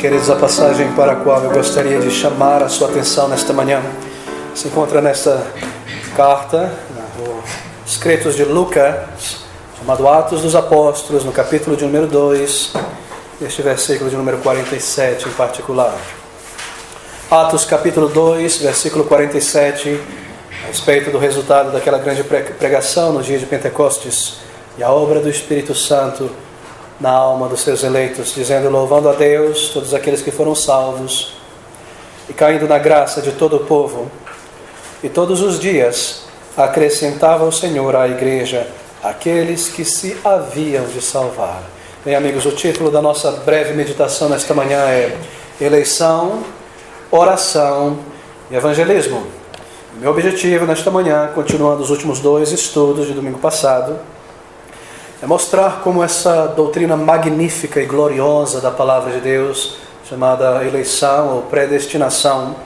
Queridos, a passagem para a qual eu gostaria de chamar a sua atenção nesta manhã se encontra nesta carta, os escritos de Lucas, chamado Atos dos Apóstolos, no capítulo de número 2, este versículo de número 47 em particular. Atos capítulo 2, versículo 47, a respeito do resultado daquela grande pregação no dia de Pentecostes e a obra do Espírito Santo na alma dos seus eleitos, dizendo: louvando a Deus todos aqueles que foram salvos e caindo na graça de todo o povo. E todos os dias acrescentava o Senhor à igreja aqueles que se haviam de salvar. Bem, amigos, o título da nossa breve meditação nesta manhã é Eleição, Oração e Evangelismo. Meu objetivo nesta manhã, continuando os últimos dois estudos de domingo passado, é mostrar como essa doutrina magnífica e gloriosa da palavra de Deus, chamada eleição ou predestinação,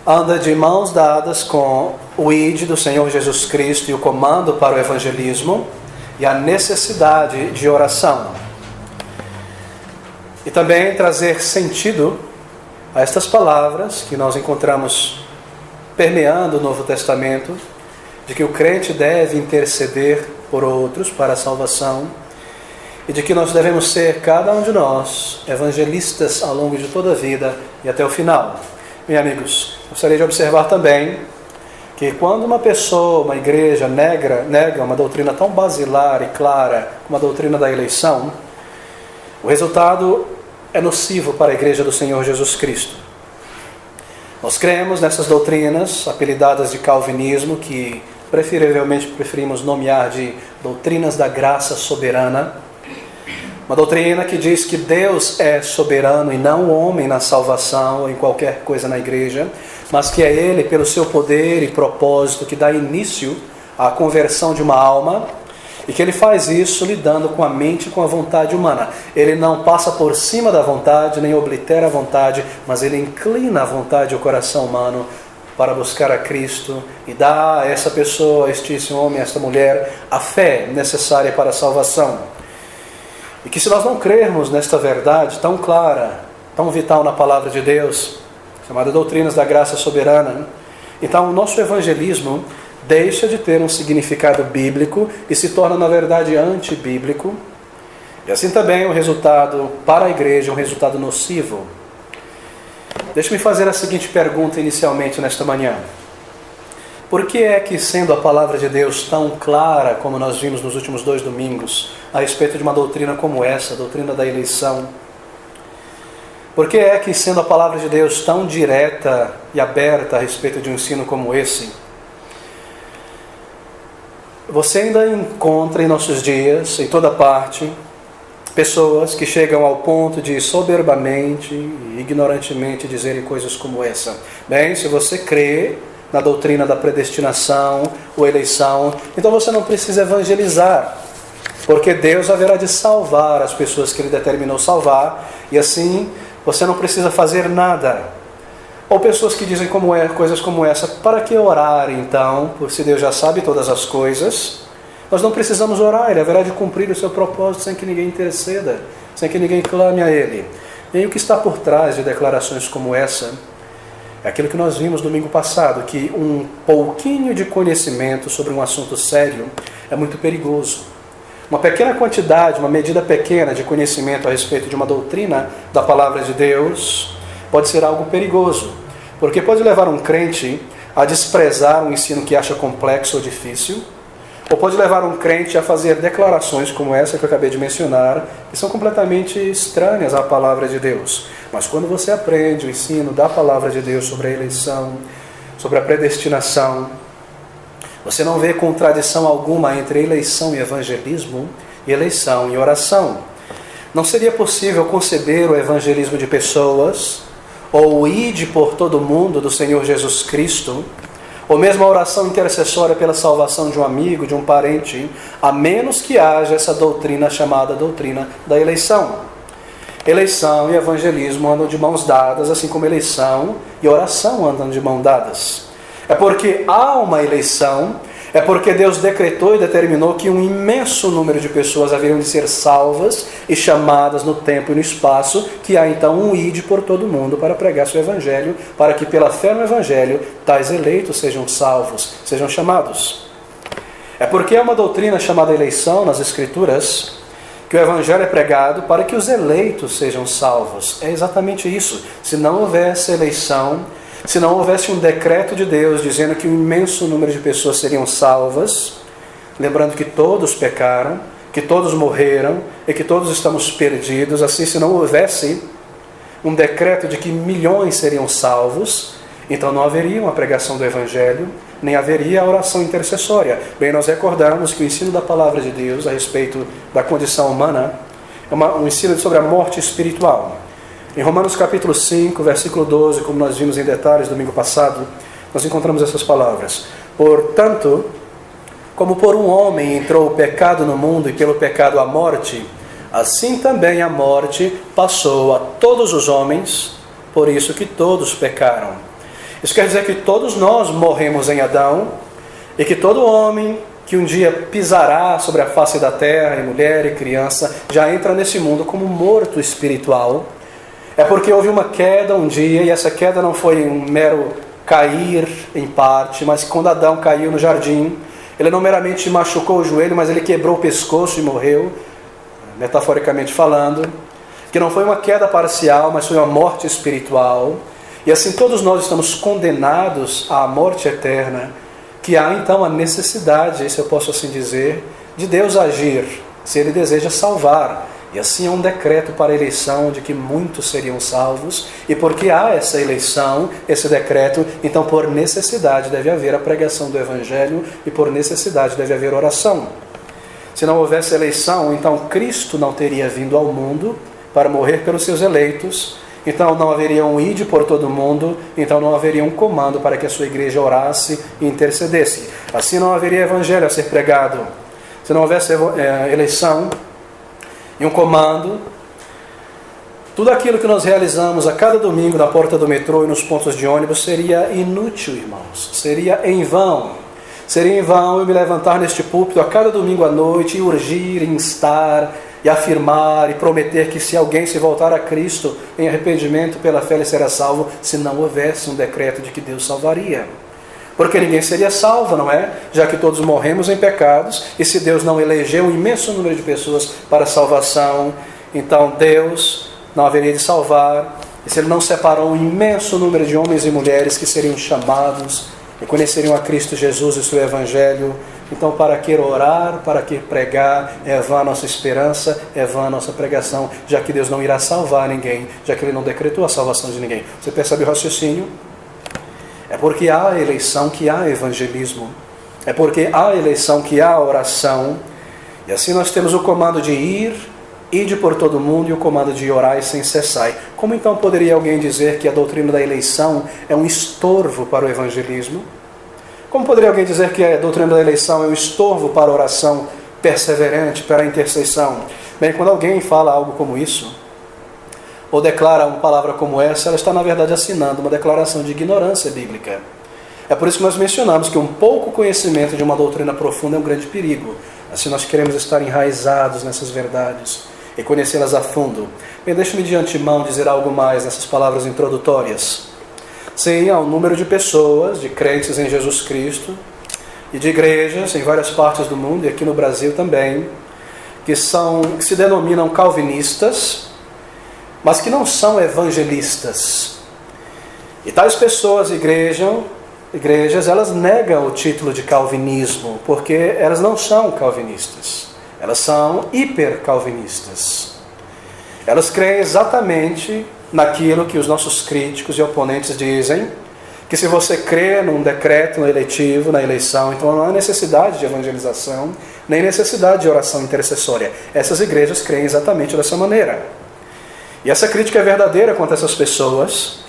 anda de mãos dadas com o ID do Senhor Jesus Cristo e o comando para o evangelismo e a necessidade de oração. E também trazer sentido a estas palavras que nós encontramos permeando o Novo Testamento, de que o crente deve interceder por outros para a salvação e de que nós devemos ser, cada um de nós, evangelistas ao longo de toda a vida e até o final. Meus amigos, gostaria de observar também que quando uma pessoa, uma igreja nega uma doutrina tão basilar e clara como a doutrina da eleição, o resultado é nocivo para a igreja do Senhor Jesus Cristo. Nós cremos nessas doutrinas apelidadas de calvinismo, que preferivelmente preferimos nomear de doutrinas da graça soberana. Uma doutrina que diz que Deus é soberano e não o homem na salvação ou em qualquer coisa na igreja, mas que é Ele, pelo seu poder e propósito, que dá início à conversão de uma alma, e que Ele faz isso lidando com a mente e com a vontade humana. Ele não passa por cima da vontade, nem oblitera a vontade, mas Ele inclina a vontade e o coração humano para buscar a Cristo e dá a essa pessoa, esse homem, esta mulher, a fé necessária para a salvação. E que se nós não crermos nesta verdade tão clara, tão vital na palavra de Deus, chamada doutrinas da graça soberana, então o nosso evangelismo deixa de ter um significado bíblico e se torna, na verdade, antibíblico. E assim também o resultado para a igreja é um resultado nocivo. Deixe-me fazer a seguinte pergunta inicialmente nesta manhã. Por que é que, sendo a palavra de Deus tão clara, como nós vimos nos últimos dois domingos, a respeito de uma doutrina como essa, a doutrina da eleição, por que é que, sendo a palavra de Deus tão direta e aberta a respeito de um ensino como esse, você ainda encontra em nossos dias, em toda parte, pessoas que chegam ao ponto de soberbamente e ignorantemente dizerem coisas como essa? Bem, se você crê na doutrina da predestinação ou eleição, então você não precisa evangelizar, porque Deus haverá de salvar as pessoas que Ele determinou salvar, e assim você não precisa fazer nada. Ou pessoas que dizem coisas como essa: para que orar então, por se Deus já sabe todas as coisas? Nós não precisamos orar, Ele haverá de cumprir o seu propósito sem que ninguém interceda, sem que ninguém clame a Ele. E o que está por trás de declarações como essa é aquilo que nós vimos domingo passado, que um pouquinho de conhecimento sobre um assunto sério é muito perigoso. Uma pequena quantidade, uma medida pequena de conhecimento a respeito de uma doutrina da palavra de Deus pode ser algo perigoso, porque pode levar um crente a desprezar um ensino que acha complexo ou difícil, ou pode levar um crente a fazer declarações como essa que eu acabei de mencionar, que são completamente estranhas à palavra de Deus. Mas quando você aprende o ensino da palavra de Deus sobre a eleição, sobre a predestinação, você não vê contradição alguma entre eleição e evangelismo, e eleição e oração. Não seria possível conceber o evangelismo de pessoas, ou o ide por todo o mundo do Senhor Jesus Cristo, ou mesmo a oração intercessória pela salvação de um amigo, de um parente, a menos que haja essa doutrina chamada doutrina da eleição. Eleição e evangelismo andam de mãos dadas, assim como eleição e oração andam de mãos dadas. É porque há uma eleição, É porque Deus decretou e determinou que um imenso número de pessoas haveriam de ser salvas e chamadas no tempo e no espaço, que há então um ide por todo mundo para pregar seu evangelho, para que pela fé no evangelho tais eleitos sejam salvos, sejam chamados. É porque há uma doutrina chamada eleição nas Escrituras, que o evangelho é pregado para que os eleitos sejam salvos. É exatamente isso. Se não houvesse eleição, se não houvesse um decreto de Deus dizendo que um imenso número de pessoas seriam salvas, lembrando que todos pecaram, que todos morreram e que todos estamos perdidos, assim, se não houvesse um decreto de que milhões seriam salvos, então não haveria uma pregação do Evangelho, nem haveria a oração intercessória. Bem, nós recordamos que o ensino da palavra de Deus a respeito da condição humana é um ensino sobre a morte espiritual. Em Romanos capítulo 5, versículo 12, como nós vimos em detalhes domingo passado, nós encontramos essas palavras. Portanto, como por um homem entrou o pecado no mundo e pelo pecado a morte, assim também a morte passou a todos os homens, por isso que todos pecaram. Isso quer dizer que todos nós morremos em Adão e que todo homem que um dia pisará sobre a face da terra, e mulher e criança, já entra nesse mundo como morto espiritual. É porque houve uma queda um dia, e essa queda não foi um mero cair em parte, mas quando Adão caiu no jardim, ele não meramente machucou o joelho, mas ele quebrou o pescoço e morreu, metaforicamente falando, que não foi uma queda parcial, mas foi uma morte espiritual. E assim todos nós estamos condenados à morte eterna, que há então a necessidade, se eu posso assim dizer, de Deus agir, se Ele deseja salvar. E assim é um decreto para a eleição de que muitos seriam salvos. E porque há essa eleição, esse decreto, então por necessidade deve haver a pregação do Evangelho e por necessidade deve haver oração. Se não houvesse eleição, então Cristo não teria vindo ao mundo para morrer pelos seus eleitos. Então não haveria um ide por todo mundo, então não haveria um comando para que a sua igreja orasse e intercedesse. Assim não haveria Evangelho a ser pregado. Se não houvesse eleição e um comando, tudo aquilo que nós realizamos a cada domingo na porta do metrô e nos pontos de ônibus seria inútil, irmãos. Seria em vão. Seria em vão eu me levantar neste púlpito a cada domingo à noite e urgir, instar e afirmar e prometer que se alguém se voltar a Cristo em arrependimento pela fé ele será salvo, se não houvesse um decreto de que Deus salvaria. Porque ninguém seria salvo, não é? Já que todos morremos em pecados, e se Deus não elegeu um imenso número de pessoas para a salvação, então Deus não haveria de salvar. E se Ele não separou um imenso número de homens e mulheres que seriam chamados e conheceriam a Cristo Jesus e o seu Evangelho, então para que orar, para que pregar, é vã a nossa esperança, é vã a nossa pregação, já que Deus não irá salvar ninguém, já que Ele não decretou a salvação de ninguém. Você percebe o raciocínio? É porque há eleição que há evangelismo. É porque há eleição que há oração. E assim nós temos o comando de ir, ide por todo mundo, e o comando de orar sem cessar. Como então poderia alguém dizer que a doutrina da eleição é um estorvo para o evangelismo? Como poderia alguém dizer que a doutrina da eleição é um estorvo para a oração perseverante, para a intercessão? Bem, quando alguém fala algo como isso, ou declara uma palavra como essa, ela está na verdade assinando uma declaração de ignorância bíblica. É por isso que nós mencionamos que um pouco conhecimento de uma doutrina profunda é um grande perigo. Assim nós queremos estar enraizados nessas verdades e conhecê-las a fundo. Bem, deixe-me de antemão dizer algo mais nessas palavras introdutórias. Sim, há um número de pessoas, de crentes em Jesus Cristo e de igrejas em várias partes do mundo, e aqui no Brasil também, que se denominam calvinistas, mas que não são evangelistas. E tais pessoas, igrejas, elas negam o título de calvinismo, porque elas não são calvinistas. Elas são hipercalvinistas. Elas creem exatamente naquilo que os nossos críticos e oponentes dizem, que se você crê num decreto no eletivo, na eleição, então não há necessidade de evangelização, nem necessidade de oração intercessória. Essas igrejas creem exatamente dessa maneira. E essa crítica é verdadeira contra essas pessoas,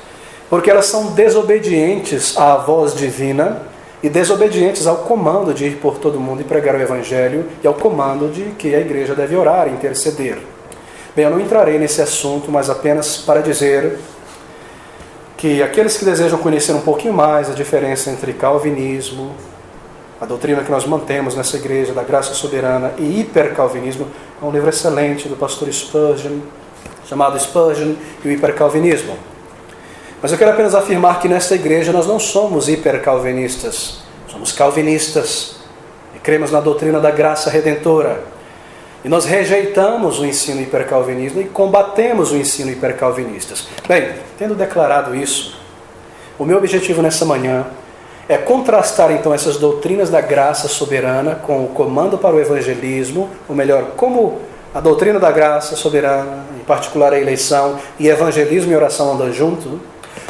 porque elas são desobedientes à voz divina e desobedientes ao comando de ir por todo mundo e pregar o Evangelho e ao comando de que a igreja deve orar e interceder. Bem, eu não entrarei nesse assunto, mas apenas para dizer que aqueles que desejam conhecer um pouquinho mais a diferença entre calvinismo A doutrina que nós mantemos nessa igreja, da graça soberana e hipercalvinismo, é um livro excelente do pastor Spurgeon, chamado Spurgeon e o hipercalvinismo. Mas eu quero apenas afirmar que nesta igreja nós não somos hipercalvinistas, somos calvinistas e cremos na doutrina da graça redentora. E nós rejeitamos o ensino hipercalvinismo e combatemos o ensino hipercalvinistas. Bem, tendo declarado isso, o meu objetivo nessa manhã é contrastar então essas doutrinas da graça soberana com o comando para o evangelismo, ou melhor, como a doutrina da graça soberana, em particular a eleição, e evangelismo e oração andam junto,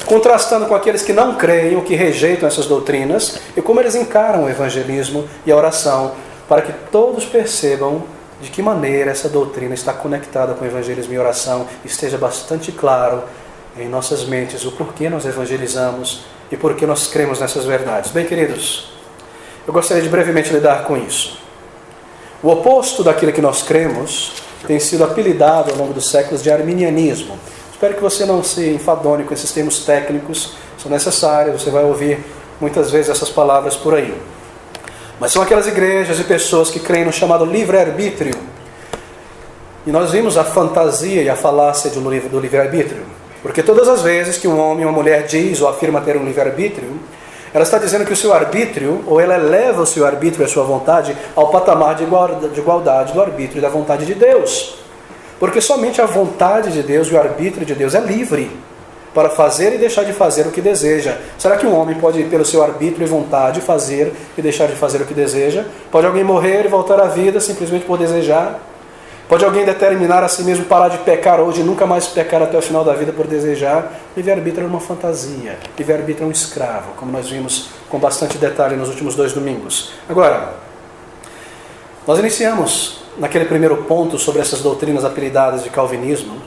contrastando com aqueles que não creem ou que rejeitam essas doutrinas, e como eles encaram o evangelismo e a oração, para que todos percebam de que maneira essa doutrina está conectada com o evangelismo e oração, e esteja bastante claro em nossas mentes o porquê nós evangelizamos e por que nós cremos nessas verdades. Bem, queridos, eu gostaria de brevemente lidar com isso. O oposto daquilo que nós cremos tem sido apelidado ao longo dos séculos de arminianismo. Espero que você não se enfadone com esses termos técnicos, são necessários, você vai ouvir muitas vezes essas palavras por aí. Mas são aquelas igrejas e pessoas que creem no chamado livre-arbítrio. E nós vimos a fantasia e a falácia do livre-arbítrio. Porque todas as vezes que um homem ou uma mulher diz ou afirma ter um livre-arbítrio, ela está dizendo que o seu arbítrio, ou ela eleva o seu arbítrio e a sua vontade ao patamar de igualdade do arbítrio e da vontade de Deus. Porque somente a vontade de Deus e o arbítrio de Deus é livre para fazer e deixar de fazer o que deseja. Será que um homem pode, pelo seu arbítrio e vontade, fazer e deixar de fazer o que deseja? Pode alguém morrer e voltar à vida simplesmente por desejar? Pode alguém determinar a si mesmo parar de pecar hoje e nunca mais pecar até o final da vida por desejar? Livre-arbítrio é uma fantasia. Livre-arbítrio é um escravo, como nós vimos com bastante detalhe nos últimos 2 domingos. Agora, nós iniciamos naquele primeiro ponto sobre essas doutrinas apelidadas de calvinismo,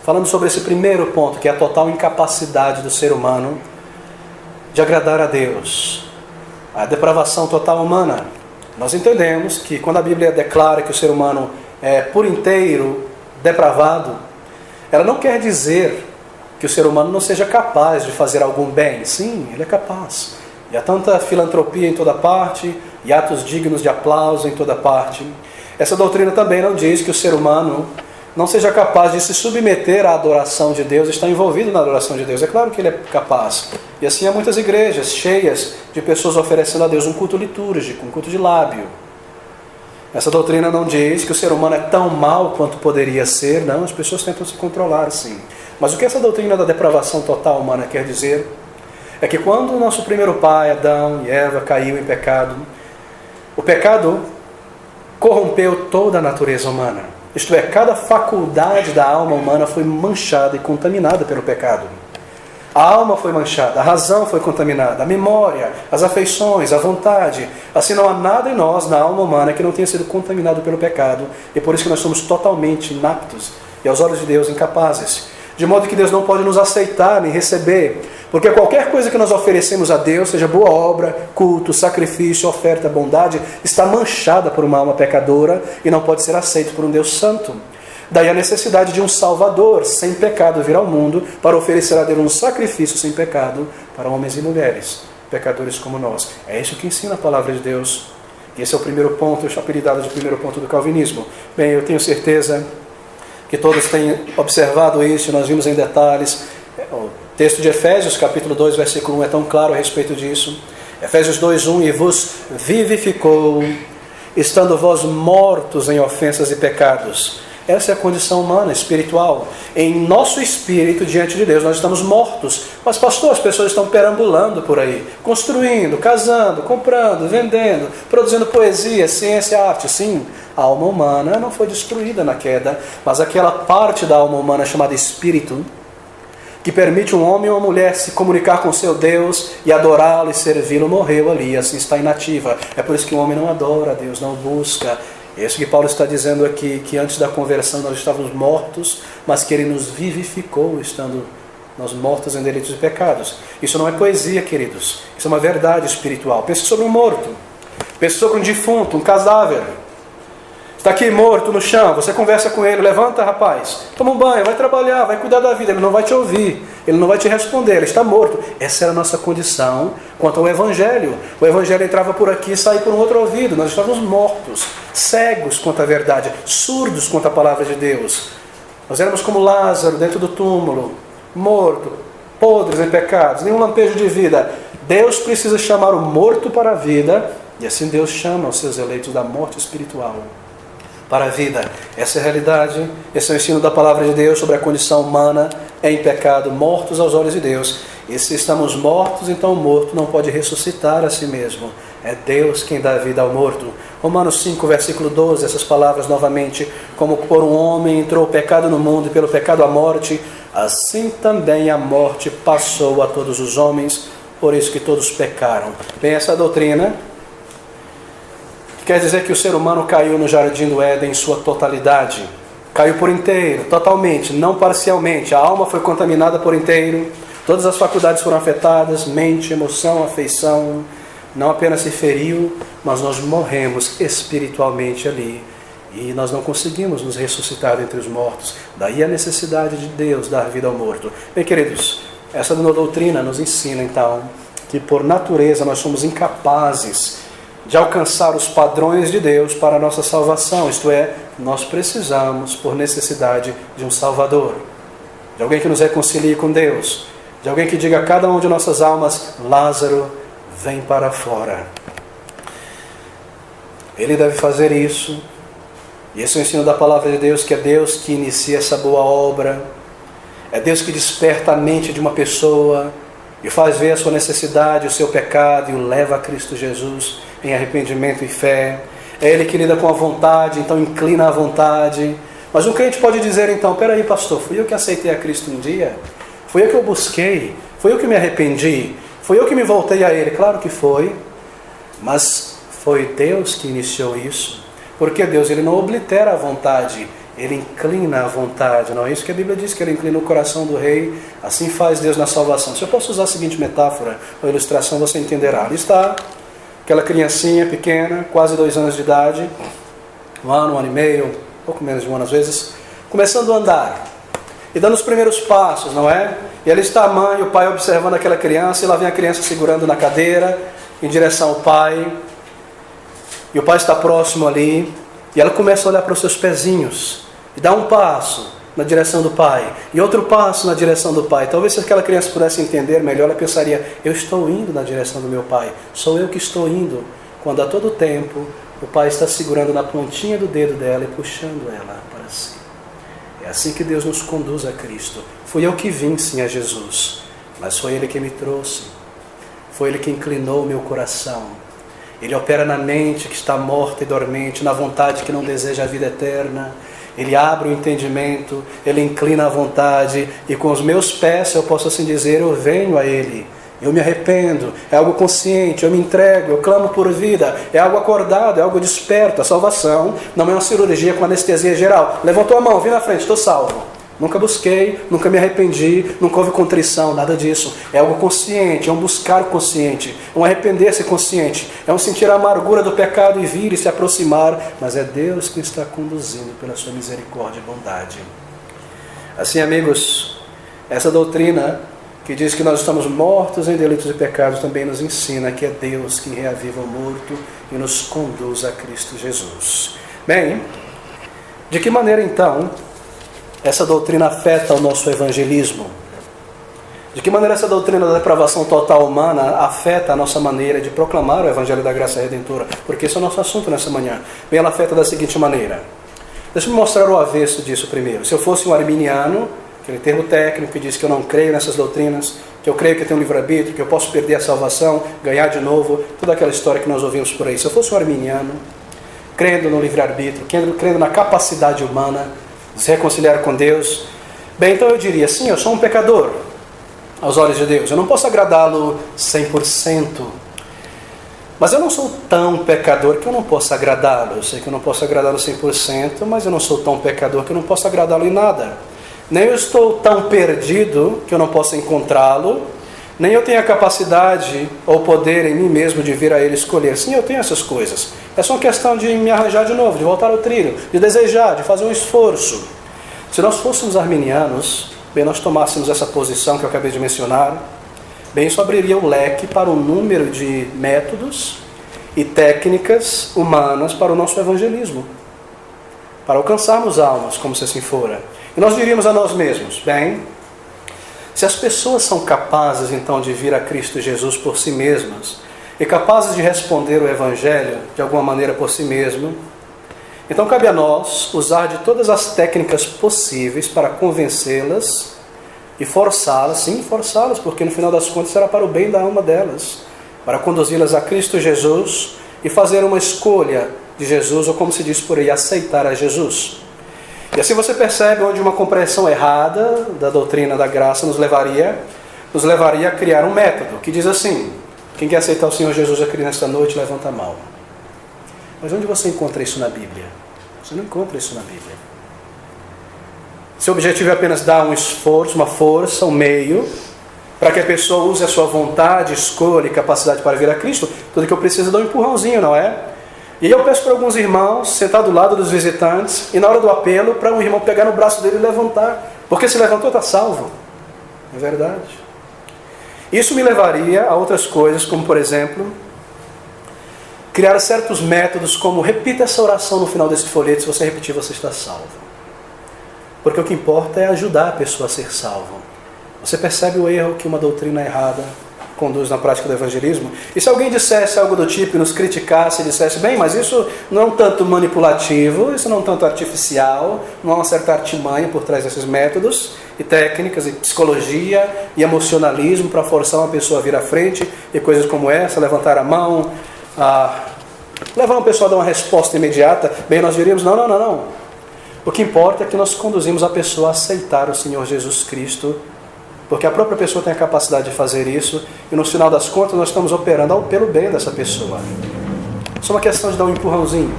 falando sobre esse primeiro ponto, que é a total incapacidade do ser humano de agradar a Deus. A depravação total humana. Nós entendemos que quando a Bíblia declara que o ser humano é por inteiro depravado, ela não quer dizer que o ser humano não seja capaz de fazer algum bem. Sim, ele é capaz. E há tanta filantropia em toda parte, e atos dignos de aplauso em toda parte. Essa doutrina também não diz que o ser humano não seja capaz de se submeter à adoração de Deus, está envolvido na adoração de Deus. É claro que ele é capaz. E assim há muitas igrejas cheias de pessoas oferecendo a Deus um culto litúrgico, um culto de lábio. Essa doutrina não diz que o ser humano é tão mau quanto poderia ser. Não, as pessoas tentam se controlar, sim. Mas o que essa doutrina da depravação total humana quer dizer é que quando o nosso primeiro pai, Adão e Eva, caiu em pecado, o pecado corrompeu toda a natureza humana. Isto é, cada faculdade da alma humana foi manchada e contaminada pelo pecado. A alma foi manchada, a razão foi contaminada, a memória, as afeições, a vontade. Assim não há nada em nós, na alma humana, que não tenha sido contaminado pelo pecado. E por isso que nós somos totalmente inaptos e aos olhos de Deus incapazes. De modo que Deus não pode nos aceitar nem receber. Porque qualquer coisa que nós oferecemos a Deus, seja boa obra, culto, sacrifício, oferta, bondade, está manchada por uma alma pecadora e não pode ser aceito por um Deus santo. Daí a necessidade de um Salvador sem pecado vir ao mundo para oferecer a Deus um sacrifício sem pecado para homens e mulheres, pecadores como nós. É isso que ensina a palavra de Deus. E esse é o primeiro ponto, apelidado de primeiro ponto do calvinismo. Bem, eu tenho certeza que todos têm observado isso, nós vimos em detalhes. O texto de Efésios, capítulo 2, versículo 1 é tão claro a respeito disso. Efésios 2:1, e vos vivificou, estando vós mortos em ofensas e pecados. Essa é a condição humana, espiritual. Em nosso espírito, diante de Deus, nós estamos mortos. Mas, pastor, as pessoas estão perambulando por aí, construindo, casando, comprando, vendendo, produzindo poesia, ciência, arte. Sim, a alma humana não foi destruída na queda, mas aquela parte da alma humana chamada espírito, que permite um homem ou uma mulher se comunicar com seu Deus e adorá-lo e servi-lo, morreu ali, assim está inativa. É por isso que o homem não adora a Deus, não busca. É isso que Paulo está dizendo aqui, que antes da conversão nós estávamos mortos, mas que Ele nos vivificou, estando nós mortos em delitos e pecados. Isso não é poesia, queridos. Isso é uma verdade espiritual. Pense sobre um morto. Pense sobre um defunto, um cadáver. Está aqui morto no chão, você conversa com ele, levanta rapaz, toma um banho, vai trabalhar, vai cuidar da vida, ele não vai te ouvir, ele não vai te responder, ele está morto. Essa era a nossa condição quanto ao Evangelho. O Evangelho entrava por aqui e saía por um outro ouvido, nós estávamos mortos, cegos quanto à verdade, surdos quanto à palavra de Deus. Nós éramos como Lázaro dentro do túmulo, morto, podres em pecados, nenhum lampejo de vida. Deus precisa chamar o morto para a vida, e assim Deus chama os seus eleitos da morte espiritual para a vida. Essa é a realidade, esse é o ensino da palavra de Deus sobre a condição humana em pecado, mortos aos olhos de Deus. E se estamos mortos, então o morto não pode ressuscitar a si mesmo. É Deus quem dá vida ao morto. Romanos 5, versículo 12, essas palavras novamente. Como por um homem entrou o pecado no mundo e pelo pecado a morte, assim também a morte passou a todos os homens, por isso que todos pecaram. Bem, essa doutrina quer dizer que o ser humano caiu no jardim do Éden em sua totalidade. Caiu por inteiro, totalmente, não parcialmente. A alma foi contaminada por inteiro. Todas as faculdades foram afetadas, mente, emoção, afeição. Não apenas se feriu, mas nós morremos espiritualmente ali. E nós não conseguimos nos ressuscitar entre os mortos. Daí a necessidade de Deus dar vida ao morto. Bem, queridos, essa doutrina nos ensina, então, que por natureza nós somos incapazes de alcançar os padrões de Deus para a nossa salvação. Isto é, nós precisamos, por necessidade, de um Salvador. De alguém que nos reconcilie com Deus. De alguém que diga a cada uma de nossas almas: Lázaro, vem para fora. Ele deve fazer isso. E esse é o ensino da palavra de Deus, que é Deus que inicia essa boa obra. É Deus que desperta a mente de uma pessoa e faz ver a sua necessidade, o seu pecado, e o leva a Cristo Jesus em arrependimento e fé. É Ele que lida com a vontade, então inclina a vontade. Mas um crente pode dizer então: peraí pastor, fui eu que aceitei a Cristo um dia? Fui eu que o busquei? Fui eu que me arrependi? Fui eu que me voltei a Ele? Claro que foi, mas foi Deus que iniciou isso. Porque Deus, Ele não oblitera a vontade, Ele inclina a vontade. Não é isso que a Bíblia diz, que Ele inclina o coração do rei? Assim faz Deus na salvação. Se eu posso usar a seguinte metáfora ou ilustração, você entenderá. Ali está aquela criancinha pequena, quase 2 anos de idade, 1 ano e meio, pouco menos de 1 ano às vezes, começando a andar e dando os primeiros passos, não é? E ali está a mãe e o pai observando aquela criança, e lá vem a criança segurando na cadeira em direção ao pai, e o pai está próximo ali, e ela começa a olhar para os seus pezinhos e dá um passo na direção do pai e outro passo na direção do pai. Talvez se aquela criança pudesse entender melhor, ela pensaria: eu estou indo na direção do meu pai, sou eu que estou indo, quando a todo tempo o pai está segurando na pontinha do dedo dela e puxando ela para si. É assim que Deus nos conduz a Cristo. Fui eu que vim sim a Jesus, mas foi Ele que me trouxe, foi Ele que inclinou o meu coração. Ele opera na mente que está morta e dormente, na vontade que não deseja a vida eterna. Ele abre o entendimento, Ele inclina a vontade, e com os meus pés, eu posso assim dizer, eu venho a Ele. Eu me arrependo, é algo consciente, eu me entrego, eu clamo por vida, é algo acordado, é algo desperto. A salvação não é uma cirurgia com anestesia geral. Levantou a mão, vim na frente, estou salvo. Nunca busquei, nunca me arrependi, nunca houve contrição, nada disso. É algo consciente, é um buscar consciente, é um arrepender-se consciente, é um sentir a amargura do pecado e vir e se aproximar, mas é Deus que está conduzindo pela sua misericórdia e bondade. Assim, amigos, essa doutrina que diz que nós estamos mortos em delitos e pecados também nos ensina que é Deus quem reaviva o morto e nos conduz a Cristo Jesus. Bem, de que maneira então essa doutrina afeta o nosso evangelismo? De que maneira essa doutrina da depravação total humana afeta a nossa maneira de proclamar o Evangelho da Graça Redentora? Porque esse é o nosso assunto nessa manhã. Bem, ela afeta da seguinte maneira. Deixa eu mostrar o avesso disso primeiro. Se eu fosse um arminiano, aquele termo técnico que diz que eu não creio nessas doutrinas, que eu creio que eu tenho livre-arbítrio, que eu posso perder a salvação, ganhar de novo, toda aquela história que nós ouvimos por aí. Se eu fosse um arminiano, crendo no livre-arbítrio, crendo na capacidade humana de se reconciliar com Deus, bem, então eu diria, sim, eu sou um pecador aos olhos de Deus. Eu não posso agradá-lo 100%. Mas eu não sou tão pecador que eu não possa agradá-lo. Eu sei que eu não posso agradá-lo 100%, mas eu não sou tão pecador que eu não posso agradá-lo em nada. Nem eu estou tão perdido que eu não possa encontrá-lo, Nem eu tenho a capacidade ou poder em mim mesmo de vir a Ele escolher. Sim, eu tenho essas coisas. É só uma questão de me arranjar de novo, de voltar ao trilho, de desejar, de fazer um esforço. Se nós fôssemos arminianos, bem, nós tomássemos essa posição que eu acabei de mencionar, bem, isso abriria o leque para um número de métodos e técnicas humanas para o nosso evangelismo, para alcançarmos almas, como se assim fora. E nós diríamos a nós mesmos, bem, se as pessoas são capazes então de vir a Cristo Jesus por si mesmas e capazes de responder o Evangelho de alguma maneira por si mesmo, então cabe a nós usar de todas as técnicas possíveis para convencê-las e forçá-las, sim, forçá-las, porque no final das contas será para o bem da alma delas, para conduzi-las a Cristo Jesus e fazer uma escolha de Jesus, ou como se diz por aí, aceitar a Jesus. E assim você percebe onde uma compreensão errada da doutrina da graça nos levaria a criar um método que diz assim: quem quer aceitar o Senhor Jesus aqui nesta noite, levanta a mão. Mas onde você encontra isso na Bíblia? Você não encontra isso na Bíblia. Seu objetivo é apenas dar um esforço, uma força, um meio, para que a pessoa use a sua vontade, escolha e capacidade para vir a Cristo. Tudo que eu preciso é dar um empurrãozinho, não é? E aí eu peço para alguns irmãos sentar do lado dos visitantes e na hora do apelo para um irmão pegar no braço dele e levantar, porque se levantou está salvo. É verdade. Isso me levaria a outras coisas, como por exemplo, criar certos métodos como: repita essa oração no final desse folheto, se você repetir você está salvo. Porque o que importa é ajudar a pessoa a ser salva. Você percebe o erro que uma doutrina errada conduz na prática do evangelismo? E se alguém dissesse algo do tipo e nos criticasse e dissesse: bem, mas isso não é um tanto manipulativo, isso não é um tanto artificial, não há uma certa artimanha por trás desses métodos e técnicas e psicologia e emocionalismo para forçar uma pessoa a vir à frente e coisas como essa, levantar a mão, levar uma pessoa a dar uma resposta imediata, bem, nós diríamos: não. O que importa é que nós conduzimos a pessoa a aceitar o Senhor Jesus Cristo, porque a própria pessoa tem a capacidade de fazer isso, e no final das contas nós estamos operando pelo bem dessa pessoa. Isso é uma questão de dar um empurrãozinho.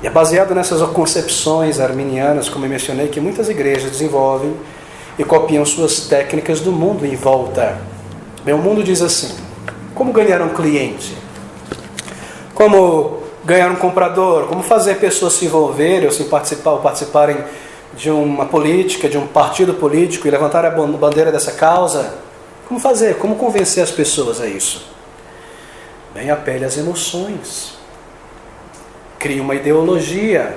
E é baseado nessas concepções arminianas, como eu mencionei, que muitas igrejas desenvolvem e copiam suas técnicas do mundo em volta. Bem, o mundo diz assim: como ganhar um cliente? Como ganhar um comprador? Como fazer pessoas se envolverem ou participarem de uma política, de um partido político e levantar a bandeira dessa causa? Como fazer? Como convencer as pessoas a isso? Bem, apele às emoções. Crie uma ideologia.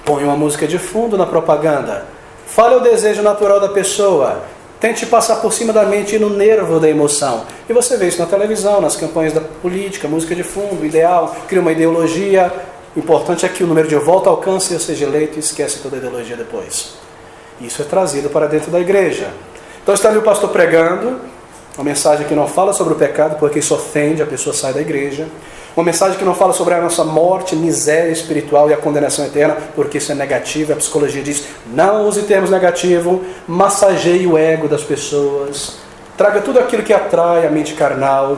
Põe uma música de fundo na propaganda. Fale o desejo natural da pessoa. Tente passar por cima da mente e no nervo da emoção. E você vê isso na televisão, nas campanhas da política, música de fundo, ideal. Cria uma ideologia. O importante é que o número de voto alcance e eu seja eleito e esquece toda a ideologia depois. Isso é trazido para dentro da igreja. Então está ali o pastor pregando, uma mensagem que não fala sobre o pecado, porque isso ofende, a pessoa sai da igreja. Uma mensagem que não fala sobre a nossa morte, miséria espiritual e a condenação eterna, porque isso é negativo. A psicologia diz: não use termos negativos, massageie o ego das pessoas, traga tudo aquilo que atrai a mente carnal.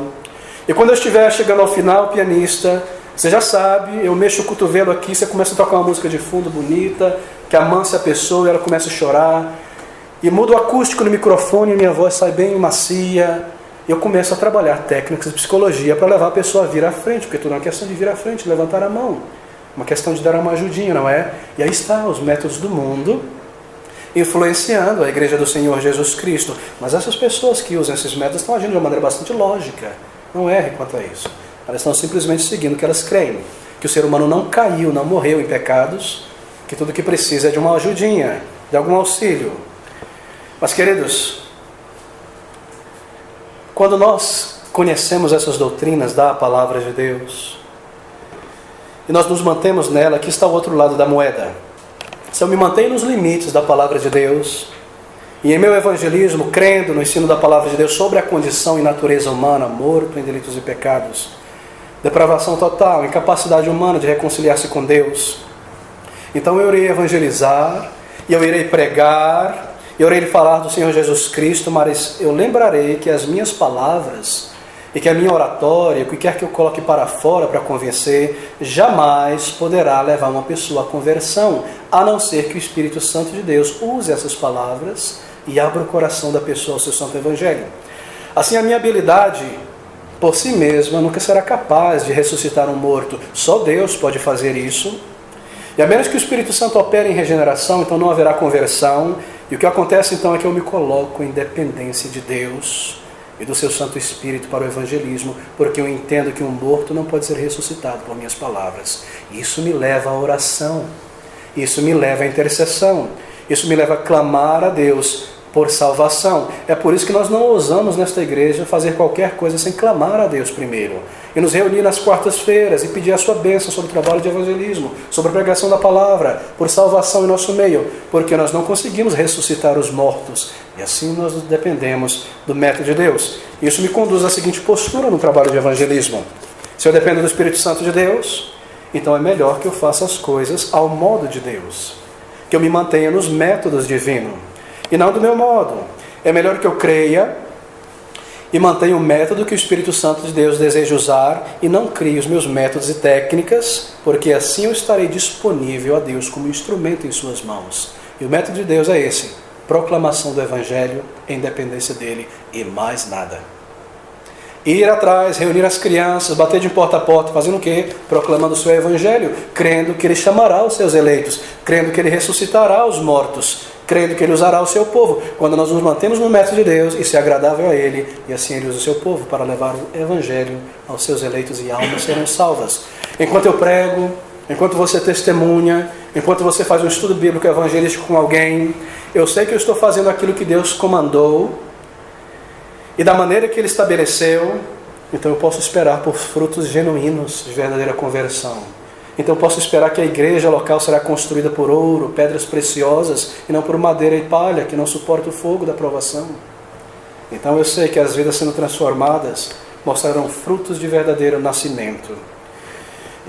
E quando eu estiver chegando ao final, pianista, você já sabe, eu mexo o cotovelo aqui, você começa a tocar uma música de fundo bonita, que amansa a pessoa e ela começa a chorar. E muda o acústico no microfone e minha voz sai bem macia. E eu começo a trabalhar técnicas de psicologia para levar a pessoa a vir à frente, porque tudo é uma questão de vir à frente, levantar a mão. Uma questão de dar uma ajudinha, não é? E aí está os métodos do mundo influenciando a igreja do Senhor Jesus Cristo. Mas essas pessoas que usam esses métodos estão agindo de uma maneira bastante lógica. Não erre quanto a isso. Elas estão simplesmente seguindo o que elas creem. Que o ser humano não caiu, não morreu em pecados, que tudo que precisa é de uma ajudinha, de algum auxílio. Mas, queridos, quando nós conhecemos essas doutrinas da palavra de Deus, e nós nos mantemos nela, aqui está o outro lado da moeda. Se eu me mantenho nos limites da palavra de Deus, e em meu evangelismo, crendo no ensino da palavra de Deus sobre a condição e natureza humana, morto em delitos e pecados, depravação total, incapacidade humana de reconciliar-se com Deus, então eu irei evangelizar, e eu irei pregar, eu irei falar do Senhor Jesus Cristo, mas eu lembrarei que as minhas palavras e que a minha oratória, o que quer que eu coloque para fora para convencer, jamais poderá levar uma pessoa à conversão, a não ser que o Espírito Santo de Deus use essas palavras e abra o coração da pessoa ao seu santo evangelho. Assim, a minha habilidade, por si mesma, nunca será capaz de ressuscitar um morto. Só Deus pode fazer isso. E a menos que o Espírito Santo opere em regeneração, então não haverá conversão. E o que acontece então é que eu me coloco em dependência de Deus e do seu Santo Espírito para o evangelismo, porque eu entendo que um morto não pode ser ressuscitado por minhas palavras. Isso me leva à oração, isso me leva à intercessão, isso me leva a clamar a Deus por salvação. É por isso que nós não ousamos nesta igreja fazer qualquer coisa sem clamar a Deus primeiro. E nos reunir nas quartas-feiras e pedir a sua bênção sobre o trabalho de evangelismo, sobre a pregação da palavra, por salvação em nosso meio, porque nós não conseguimos ressuscitar os mortos. E assim nós dependemos do método de Deus. Isso me conduz à seguinte postura no trabalho de evangelismo. Se eu dependo do Espírito Santo de Deus, então é melhor que eu faça as coisas ao modo de Deus, que eu me mantenha nos métodos divinos e não do meu modo. É melhor que eu creia e mantenha o método que o Espírito Santo de Deus deseja usar e não crie os meus métodos e técnicas, porque assim eu estarei disponível a Deus como instrumento em suas mãos. E o método de Deus é esse: proclamação do Evangelho em dependência dele e mais nada. Ir atrás, reunir as crianças, bater de porta a porta, fazendo o quê? Proclamando o seu Evangelho, crendo que ele chamará os seus eleitos, crendo que ele ressuscitará os mortos, crendo que ele usará o seu povo. Quando nós nos mantemos no método de Deus, isso é agradável a ele, e assim ele usa o seu povo para levar o Evangelho aos seus eleitos e almas serão salvas. Enquanto eu prego, enquanto você testemunha, enquanto você faz um estudo bíblico evangelístico com alguém, eu sei que eu estou fazendo aquilo que Deus comandou e da maneira que ele estabeleceu, então eu posso esperar por frutos genuínos de verdadeira conversão. Então eu posso esperar que a igreja local será construída por ouro, pedras preciosas, e não por madeira e palha, que não suporta o fogo da provação. Então eu sei que as vidas sendo transformadas mostrarão frutos de verdadeiro nascimento.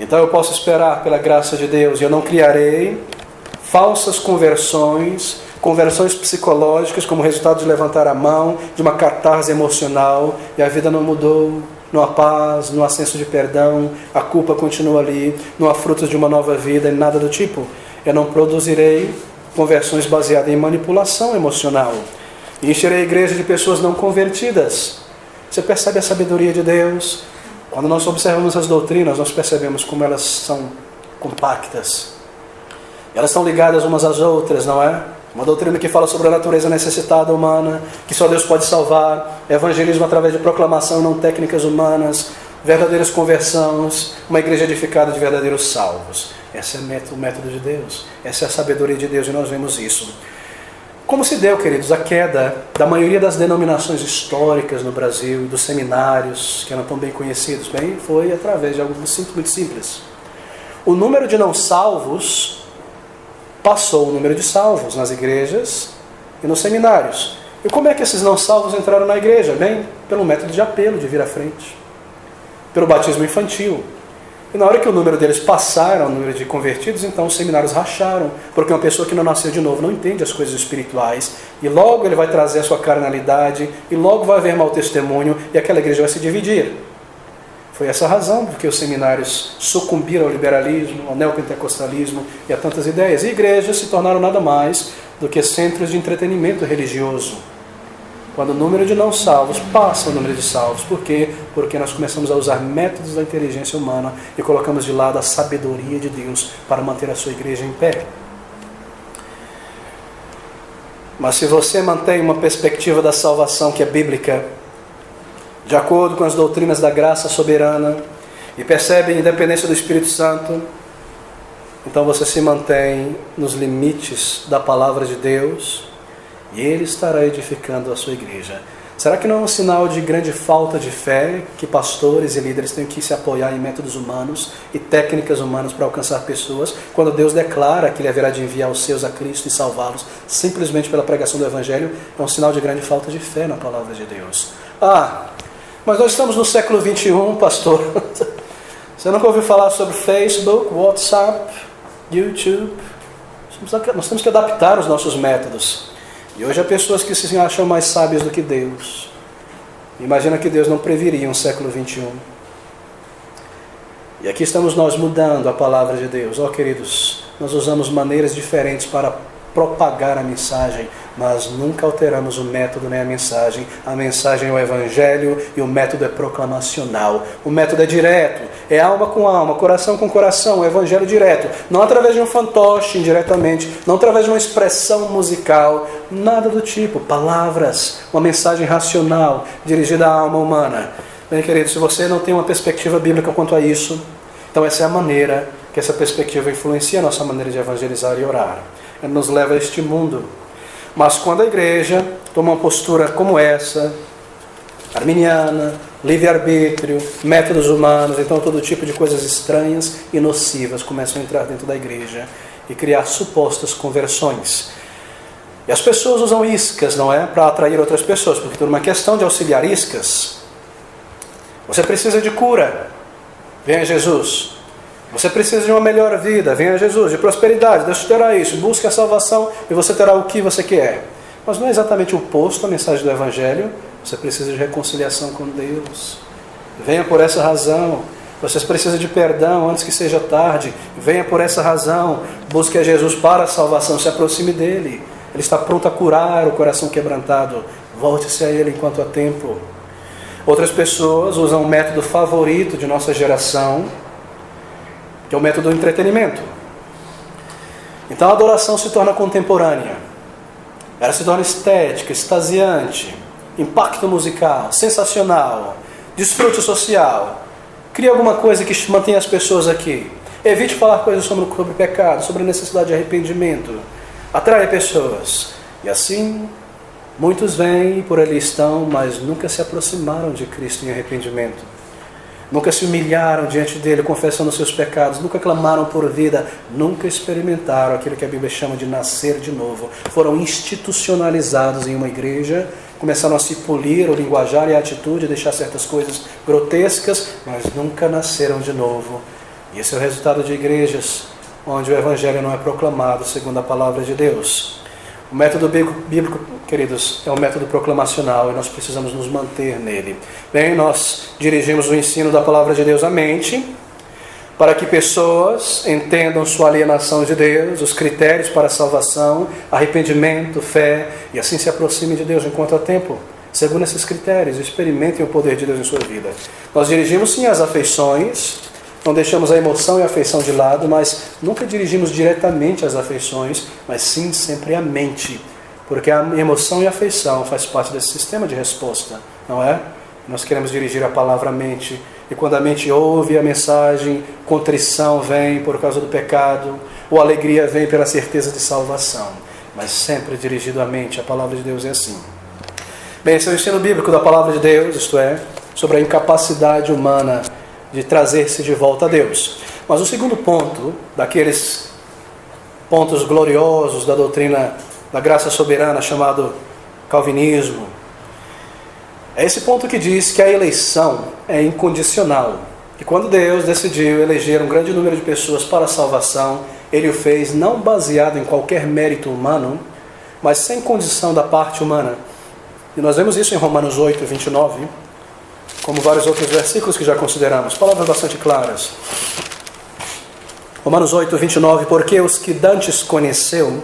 Então eu posso esperar pela graça de Deus, e eu não criarei falsas conversões psicológicas como resultado de levantar a mão, de uma catarse emocional, e a vida não mudou. Não há paz, não há senso de perdão, a culpa continua ali, não há frutos de uma nova vida, nada do tipo. Eu não produzirei conversões baseadas em manipulação emocional. E encherei a igreja de pessoas não convertidas. Você percebe a sabedoria de Deus? Quando nós observamos as doutrinas, nós percebemos como elas são compactas. Elas estão ligadas umas às outras, não é? Uma doutrina que fala sobre a natureza necessitada humana, que só Deus pode salvar, evangelismo através de proclamação, não técnicas humanas, verdadeiras conversões, uma igreja edificada de verdadeiros salvos. Esse é o método de Deus, essa é a sabedoria de Deus, e nós vemos isso. Como se deu, queridos, a queda da maioria das denominações históricas no Brasil, e dos seminários, que eram tão bem conhecidos? Bem, foi através de algo muito simples. O número de não salvos passou o número de salvos nas igrejas e nos seminários. E como é que esses não salvos entraram na igreja? Bem, pelo método de apelo, de vir à frente. Pelo batismo infantil. E na hora que o número deles passaram, o número de convertidos, então os seminários racharam, porque uma pessoa que não nasceu de novo não entende as coisas espirituais, e logo ele vai trazer a sua carnalidade, e logo vai haver mau testemunho, e aquela igreja vai se dividir. Foi essa a razão porque os seminários sucumbiram ao liberalismo, ao neopentecostalismo e a tantas ideias. E igrejas se tornaram nada mais do que centros de entretenimento religioso. Quando o número de não salvos passa o número de salvos. Por quê? Porque nós começamos a usar métodos da inteligência humana e colocamos de lado a sabedoria de Deus para manter a sua igreja em pé. Mas se você mantém uma perspectiva da salvação que é bíblica, de acordo com as doutrinas da graça soberana, e percebe a independência do Espírito Santo, então você se mantém nos limites da palavra de Deus, e Ele estará edificando a sua igreja. Será que não é um sinal de grande falta de fé que pastores e líderes têm que se apoiar em métodos humanos e técnicas humanas para alcançar pessoas, quando Deus declara que Ele haverá de enviar os seus a Cristo e salvá-los simplesmente pela pregação do Evangelho? É um sinal de grande falta de fé na palavra de Deus. Mas nós estamos no século 21, pastor. Você nunca ouviu falar sobre Facebook, WhatsApp, YouTube? Nós temos que adaptar os nossos métodos. E hoje há pessoas que se acham mais sábias do que Deus. Imagina que Deus não previria um século 21. E aqui estamos nós mudando a palavra de Deus. Queridos, nós usamos maneiras diferentes para propagar a mensagem, mas nunca alteramos o método nem a mensagem. A mensagem é o Evangelho e o método é proclamacional. O método é direto, é alma com alma, coração com coração, o Evangelho direto. Não através de um fantoche, indiretamente, não através de uma expressão musical, nada do tipo. Palavras, uma mensagem racional, dirigida à alma humana. Bem, querido, se você não tem uma perspectiva bíblica quanto a isso, então essa é a maneira que essa perspectiva influencia a nossa maneira de evangelizar e orar. Ela nos leva a este mundo. Mas quando a igreja toma uma postura como essa, arminiana, livre-arbítrio, métodos humanos, então todo tipo de coisas estranhas e nocivas começam a entrar dentro da igreja e criar supostas conversões. E as pessoas usam iscas, não é? Para atrair outras pessoas, porque por uma questão de auxiliar iscas, você precisa de cura, venha Jesus. Você precisa de uma melhor vida, venha Jesus, de prosperidade, Deus te terá isso, busque a salvação e você terá o que você quer. Mas não é exatamente o oposto à mensagem do Evangelho. Você precisa de reconciliação com Deus. Venha por essa razão. Você precisa de perdão antes que seja tarde. Venha por essa razão. Busque a Jesus para a salvação, se aproxime dele. Ele está pronto a curar o coração quebrantado. Volte-se a ele enquanto há tempo. Outras pessoas usam o método favorito de nossa geração, que é o método do entretenimento. Então a adoração se torna contemporânea. Ela se torna estética, extasiante, impacto musical, sensacional, desfrute social. Crie alguma coisa que mantenha as pessoas aqui. Evite falar coisas sobre pecado, sobre a necessidade de arrependimento. Atrai pessoas. E assim, muitos vêm e por ali estão, mas nunca se aproximaram de Cristo em arrependimento. Nunca se humilharam diante dele, confessando seus pecados, nunca clamaram por vida, nunca experimentaram aquilo que a Bíblia chama de nascer de novo. Foram institucionalizados em uma igreja, começaram a se polir o linguajar e a atitude, deixar certas coisas grotescas, mas nunca nasceram de novo. E esse é o resultado de igrejas onde o Evangelho não é proclamado segundo a palavra de Deus. O método bíblico, queridos, é um método proclamacional e nós precisamos nos manter nele. Bem, nós dirigimos o ensino da palavra de Deus à mente, para que pessoas entendam sua alienação de Deus, os critérios para a salvação, arrependimento, fé, e assim se aproximem de Deus enquanto há tempo. Segundo esses critérios, experimentem o poder de Deus em sua vida. Nós dirigimos sim as afeições, não deixamos a emoção e a afeição de lado, mas nunca dirigimos diretamente as afeições, mas sim sempre a mente. Porque a emoção e a afeição faz parte desse sistema de resposta, não é? Nós queremos dirigir a palavra à mente. E quando a mente ouve a mensagem, contrição vem por causa do pecado, ou alegria vem pela certeza de salvação. Mas sempre dirigido à mente, a palavra de Deus é assim. Bem, esse é o ensino bíblico da palavra de Deus, isto é, sobre a incapacidade humana de trazer-se de volta a Deus. Mas o segundo ponto, daqueles pontos gloriosos da doutrina da graça soberana, chamado calvinismo, é esse ponto que diz que a eleição é incondicional. E quando Deus decidiu eleger um grande número de pessoas para a salvação, Ele o fez não baseado em qualquer mérito humano, mas sem condição da parte humana. E nós vemos isso em Romanos 8, 29, como vários outros versículos que já consideramos, palavras bastante claras. Romanos 8, 29, porque os que dantes conheceu,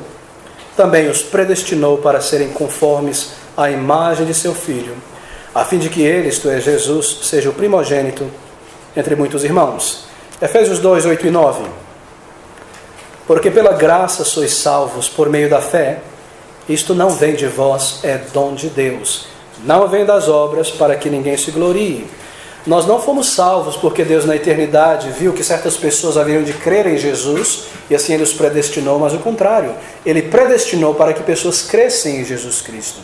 também os predestinou para serem conformes à imagem de seu Filho, a fim de que ele, isto é, Jesus, seja o primogênito entre muitos irmãos. Efésios 2, 8 e 9. Porque pela graça sois salvos por meio da fé, isto não vem de vós, é dom de Deus. Não vem das obras para que ninguém se glorie. Nós não fomos salvos porque Deus na eternidade viu que certas pessoas haveriam de crer em Jesus e assim Ele os predestinou, mas o contrário. Ele predestinou para que pessoas crescem em Jesus Cristo.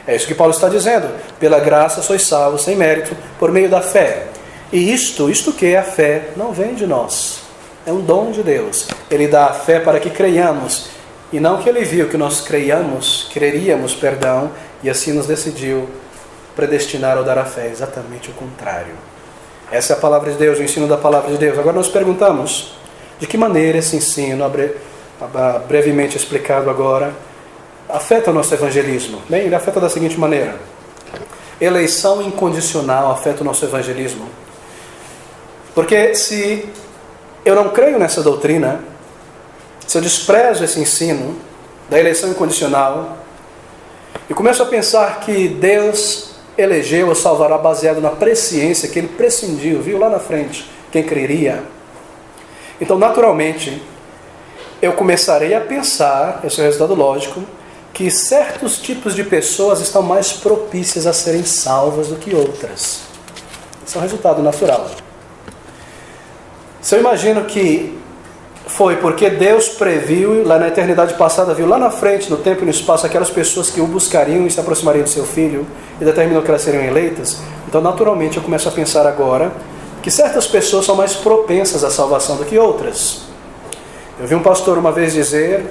É isso que Paulo está dizendo. Pela graça sois salvos sem mérito por meio da fé. E isto que é a fé, não vem de nós. É um dom de Deus. Ele dá a fé para que creiamos. E não que Ele viu que nós creríamos, e assim nos decidiu predestinar ou dar a fé, exatamente o contrário. Essa é a palavra de Deus, o ensino da palavra de Deus. Agora nós perguntamos, de que maneira esse ensino, brevemente explicado agora, afeta o nosso evangelismo? Bem, ele afeta da seguinte maneira. Eleição incondicional afeta o nosso evangelismo. Porque se eu não creio nessa doutrina, se eu desprezo esse ensino, da eleição incondicional, e começo a pensar que Deus elegeu ou salvará baseado na presciência, que Ele prescindiu, viu lá na frente quem creria. Então, naturalmente, eu começarei a pensar, esse é o resultado lógico, que certos tipos de pessoas estão mais propícias a serem salvas do que outras. Esse é um resultado natural. Se eu imagino que foi porque Deus previu, lá na eternidade passada, viu lá na frente, no tempo e no espaço, aquelas pessoas que o buscariam e se aproximariam do seu filho, e determinou que elas seriam eleitas, então naturalmente eu começo a pensar agora que certas pessoas são mais propensas à salvação do que outras. Eu vi um pastor uma vez dizer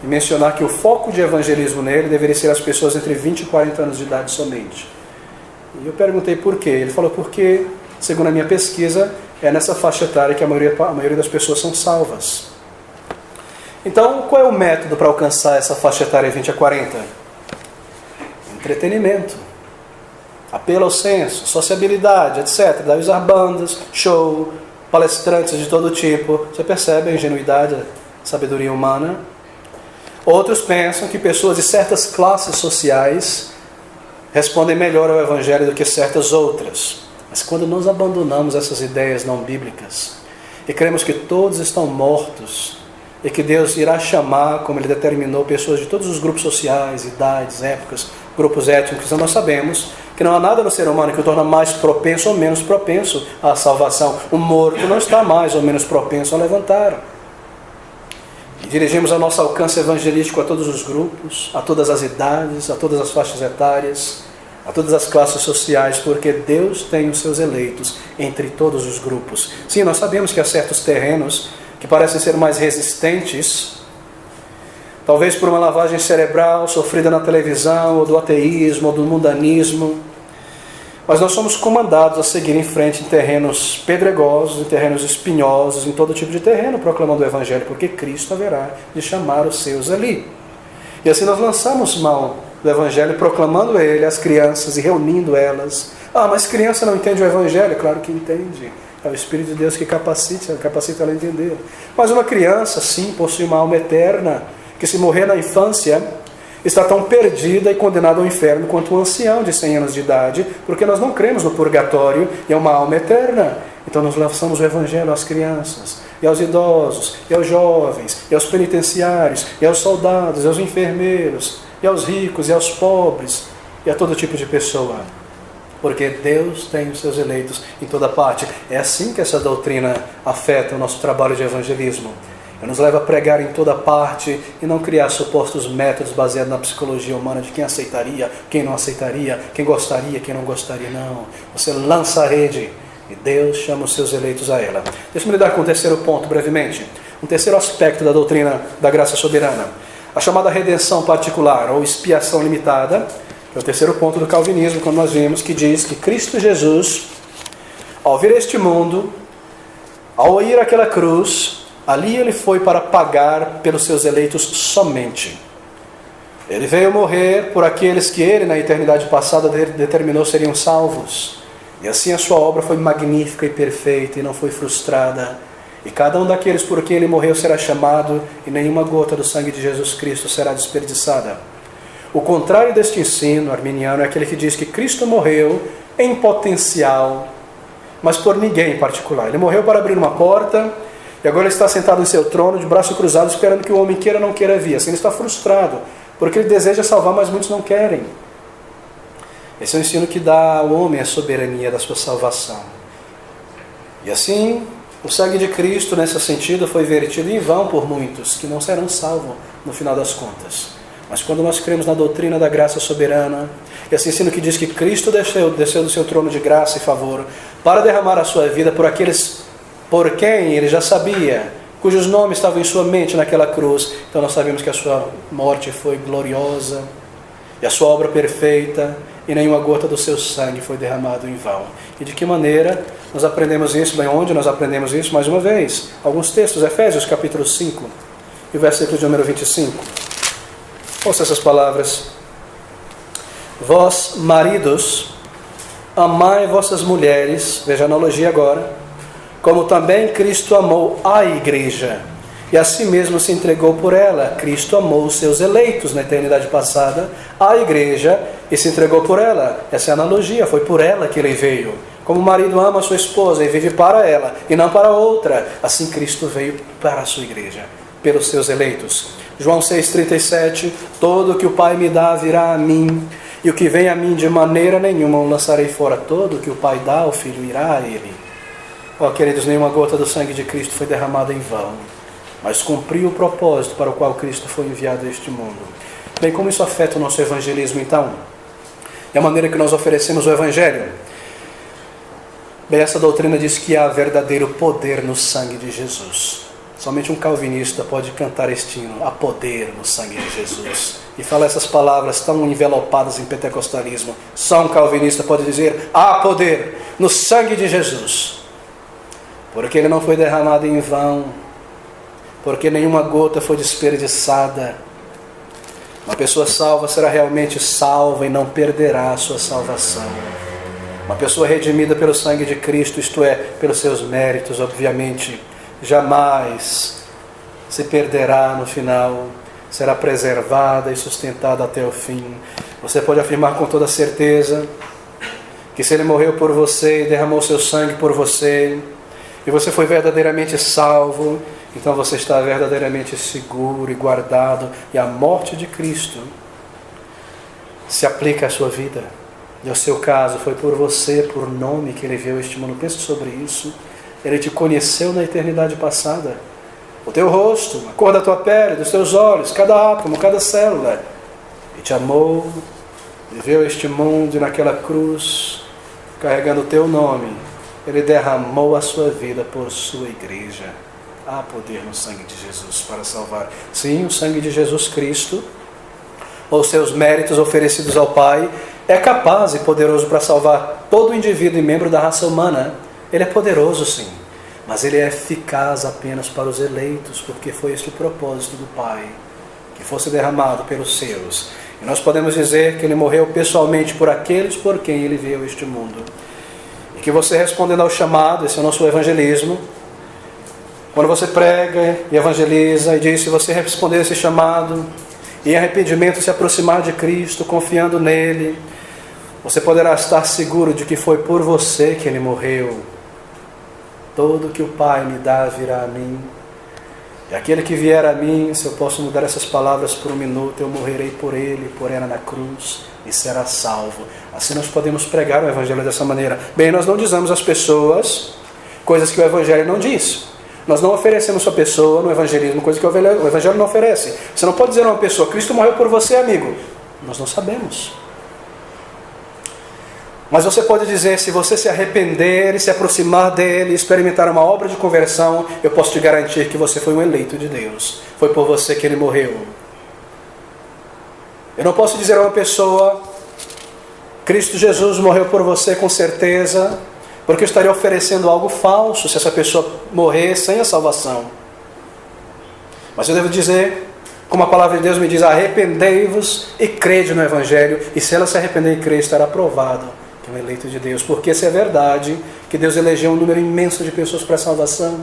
e mencionar que o foco de evangelismo nele deveria ser as pessoas entre 20 e 40 anos de idade somente. E eu perguntei por quê. Ele falou porque, segundo a minha pesquisa, é nessa faixa etária que a maioria das pessoas são salvas. Então, qual é o método para alcançar essa faixa etária 20 a 40? Entretenimento, apelo ao senso, sociabilidade, etc. Deve usar bandas, show, palestrantes de todo tipo. Você percebe a ingenuidade, a sabedoria humana? Outros pensam que pessoas de certas classes sociais respondem melhor ao Evangelho do que certas outras. Mas quando nós abandonamos essas ideias não bíblicas e cremos que todos estão mortos e que Deus irá chamar, como Ele determinou, pessoas de todos os grupos sociais, idades, épocas, grupos étnicos, então nós sabemos que não há nada no ser humano que o torna mais propenso ou menos propenso à salvação. O morto não está mais ou menos propenso a levantar. E dirigimos ao nosso alcance evangelístico a todos os grupos, a todas as idades, a todas as faixas etárias, a todas as classes sociais, porque Deus tem os seus eleitos entre todos os grupos. Sim, nós sabemos que há certos terrenos que parecem ser mais resistentes, talvez por uma lavagem cerebral sofrida na televisão, ou do ateísmo, ou do mundanismo, mas nós somos comandados a seguir em frente em terrenos pedregosos, em terrenos espinhosos, em todo tipo de terreno, proclamando o Evangelho, porque Cristo haverá de chamar os seus ali. E assim nós lançamos mão do Evangelho, proclamando ele às crianças e reunindo elas. Ah, mas criança não entende o Evangelho? Claro que entende. É o Espírito de Deus que capacita ela a entender. Mas uma criança, sim, possui uma alma eterna, que se morrer na infância, está tão perdida e condenada ao inferno quanto um ancião de 100 anos de idade, porque nós não cremos no purgatório e é uma alma eterna. Então nós lançamos o Evangelho às crianças, e aos idosos, e aos jovens, e aos penitenciários, e aos soldados, e aos enfermeiros, e aos ricos, e aos pobres, e a todo tipo de pessoa. Porque Deus tem os seus eleitos em toda parte. É assim que essa doutrina afeta o nosso trabalho de evangelismo. Ela nos leva a pregar em toda parte e não criar supostos métodos baseados na psicologia humana de quem aceitaria, quem não aceitaria, quem gostaria, quem não gostaria. Não. Você lança a rede e Deus chama os seus eleitos a ela. Deixa-me lidar com o terceiro ponto brevemente. Um terceiro aspecto da doutrina da graça soberana. A chamada redenção particular ou expiação limitada. É o terceiro ponto do calvinismo, quando nós vimos que diz que Cristo Jesus, ao vir a este mundo, ao ir àquela cruz, ali ele foi para pagar pelos seus eleitos somente. Ele veio morrer por aqueles que ele, na eternidade passada, determinou seriam salvos. E assim a sua obra foi magnífica e perfeita e não foi frustrada. E cada um daqueles por quem ele morreu será chamado e nenhuma gota do sangue de Jesus Cristo será desperdiçada. O contrário deste ensino arminiano é aquele que diz que Cristo morreu em potencial, mas por ninguém em particular. Ele morreu para abrir uma porta e agora ele está sentado em seu trono, de braço cruzado, esperando que o homem queira ou não queira vir. Assim ele está frustrado, porque ele deseja salvar, mas muitos não querem. Esse é o ensino que dá ao homem a soberania da sua salvação. E assim, o sangue de Cristo, nesse sentido, foi vertido em vão por muitos, que não serão salvos no final das contas. Mas quando nós cremos na doutrina da graça soberana, esse ensino que diz que Cristo desceu do seu trono de graça e favor para derramar a sua vida por aqueles por quem ele já sabia, cujos nomes estavam em sua mente naquela cruz. Então nós sabemos que a sua morte foi gloriosa e a sua obra perfeita e nenhuma gota do seu sangue foi derramado em vão. E de que maneira nós aprendemos isso? Bem, onde nós aprendemos isso? Mais uma vez, alguns textos, Efésios capítulo 5 e o versículo de número 25. Ouça essas palavras. Vós, maridos, amai vossas mulheres, veja a analogia agora, como também Cristo amou a igreja e a si mesmo se entregou por ela. Cristo amou os seus eleitos na eternidade passada, a igreja, e se entregou por ela. Essa é a analogia, foi por ela que ele veio. Como o marido ama a sua esposa e vive para ela e não para outra, assim Cristo veio para a sua igreja, pelos seus eleitos. João 6,37, todo o que o Pai me dá virá a mim, e o que vem a mim de maneira nenhuma o lançarei fora. Todo o que o Pai dá ao Filho irá a ele. Ó, queridos, nenhuma gota do sangue de Cristo foi derramada em vão, mas cumpriu o propósito para o qual Cristo foi enviado a este mundo. Bem, como isso afeta o nosso evangelismo, então? E a maneira que nós oferecemos o Evangelho? Bem, essa doutrina diz que há verdadeiro poder no sangue de Jesus. Somente um calvinista pode cantar este hino, há poder no sangue de Jesus. E falar essas palavras tão envelopadas em pentecostalismo. Só um calvinista pode dizer, há poder no sangue de Jesus. Porque ele não foi derramado em vão, porque nenhuma gota foi desperdiçada. Uma pessoa salva será realmente salva e não perderá a sua salvação. Uma pessoa redimida pelo sangue de Cristo, isto é, pelos seus méritos, obviamente, jamais se perderá no final, será preservada e sustentada até o fim. Você pode afirmar com toda certeza que se ele morreu por você e derramou seu sangue por você, e você foi verdadeiramente salvo, então você está verdadeiramente seguro e guardado, e a morte de Cristo se aplica à sua vida. E ao seu caso, foi por você, por nome que ele veio a este mundo. Pense sobre isso. Ele te conheceu na eternidade passada. O teu rosto, a cor da tua pele, dos teus olhos, cada átomo, cada célula. E te amou, e veio a este mundo e naquela cruz, carregando o teu nome, ele derramou a sua vida por sua igreja. Há poder no sangue de Jesus para salvar. Sim, o sangue de Jesus Cristo, ou seus méritos oferecidos ao Pai, é capaz e poderoso para salvar todo indivíduo e membro da raça humana. Ele é poderoso, sim, mas ele é eficaz apenas para os eleitos, porque foi este o propósito do Pai, que fosse derramado pelos seus. E nós podemos dizer que ele morreu pessoalmente por aqueles por quem ele veio a este mundo. E que você, respondendo ao chamado, esse é o nosso evangelismo, quando você prega e evangeliza e diz, se você responder esse chamado e em arrependimento se aproximar de Cristo, confiando nele, você poderá estar seguro de que foi por você que ele morreu. Todo que o Pai me dá virá a mim. E aquele que vier a mim, se eu posso mudar essas palavras por um minuto, eu morrerei por ele, por ela na cruz, e será salvo. Assim nós podemos pregar o Evangelho dessa maneira. Bem, nós não dizemos às pessoas coisas que o Evangelho não diz. Nós não oferecemos para a pessoa no evangelismo coisas que o Evangelho não oferece. Você não pode dizer a uma pessoa, Cristo morreu por você, amigo. Nós não sabemos. Mas você pode dizer, se você se arrepender e se aproximar dele, experimentar uma obra de conversão, eu posso te garantir que você foi um eleito de Deus. Foi por você que ele morreu. Eu não posso dizer a uma pessoa, Cristo Jesus morreu por você com certeza, porque eu estaria oferecendo algo falso se essa pessoa morrer sem a salvação. Mas eu devo dizer, como a palavra de Deus me diz, arrependei-vos e crede no Evangelho, e se ela se arrepender e crer, estará provado que é um eleito de Deus. Porque se é verdade que Deus elegeu um número imenso de pessoas para a salvação,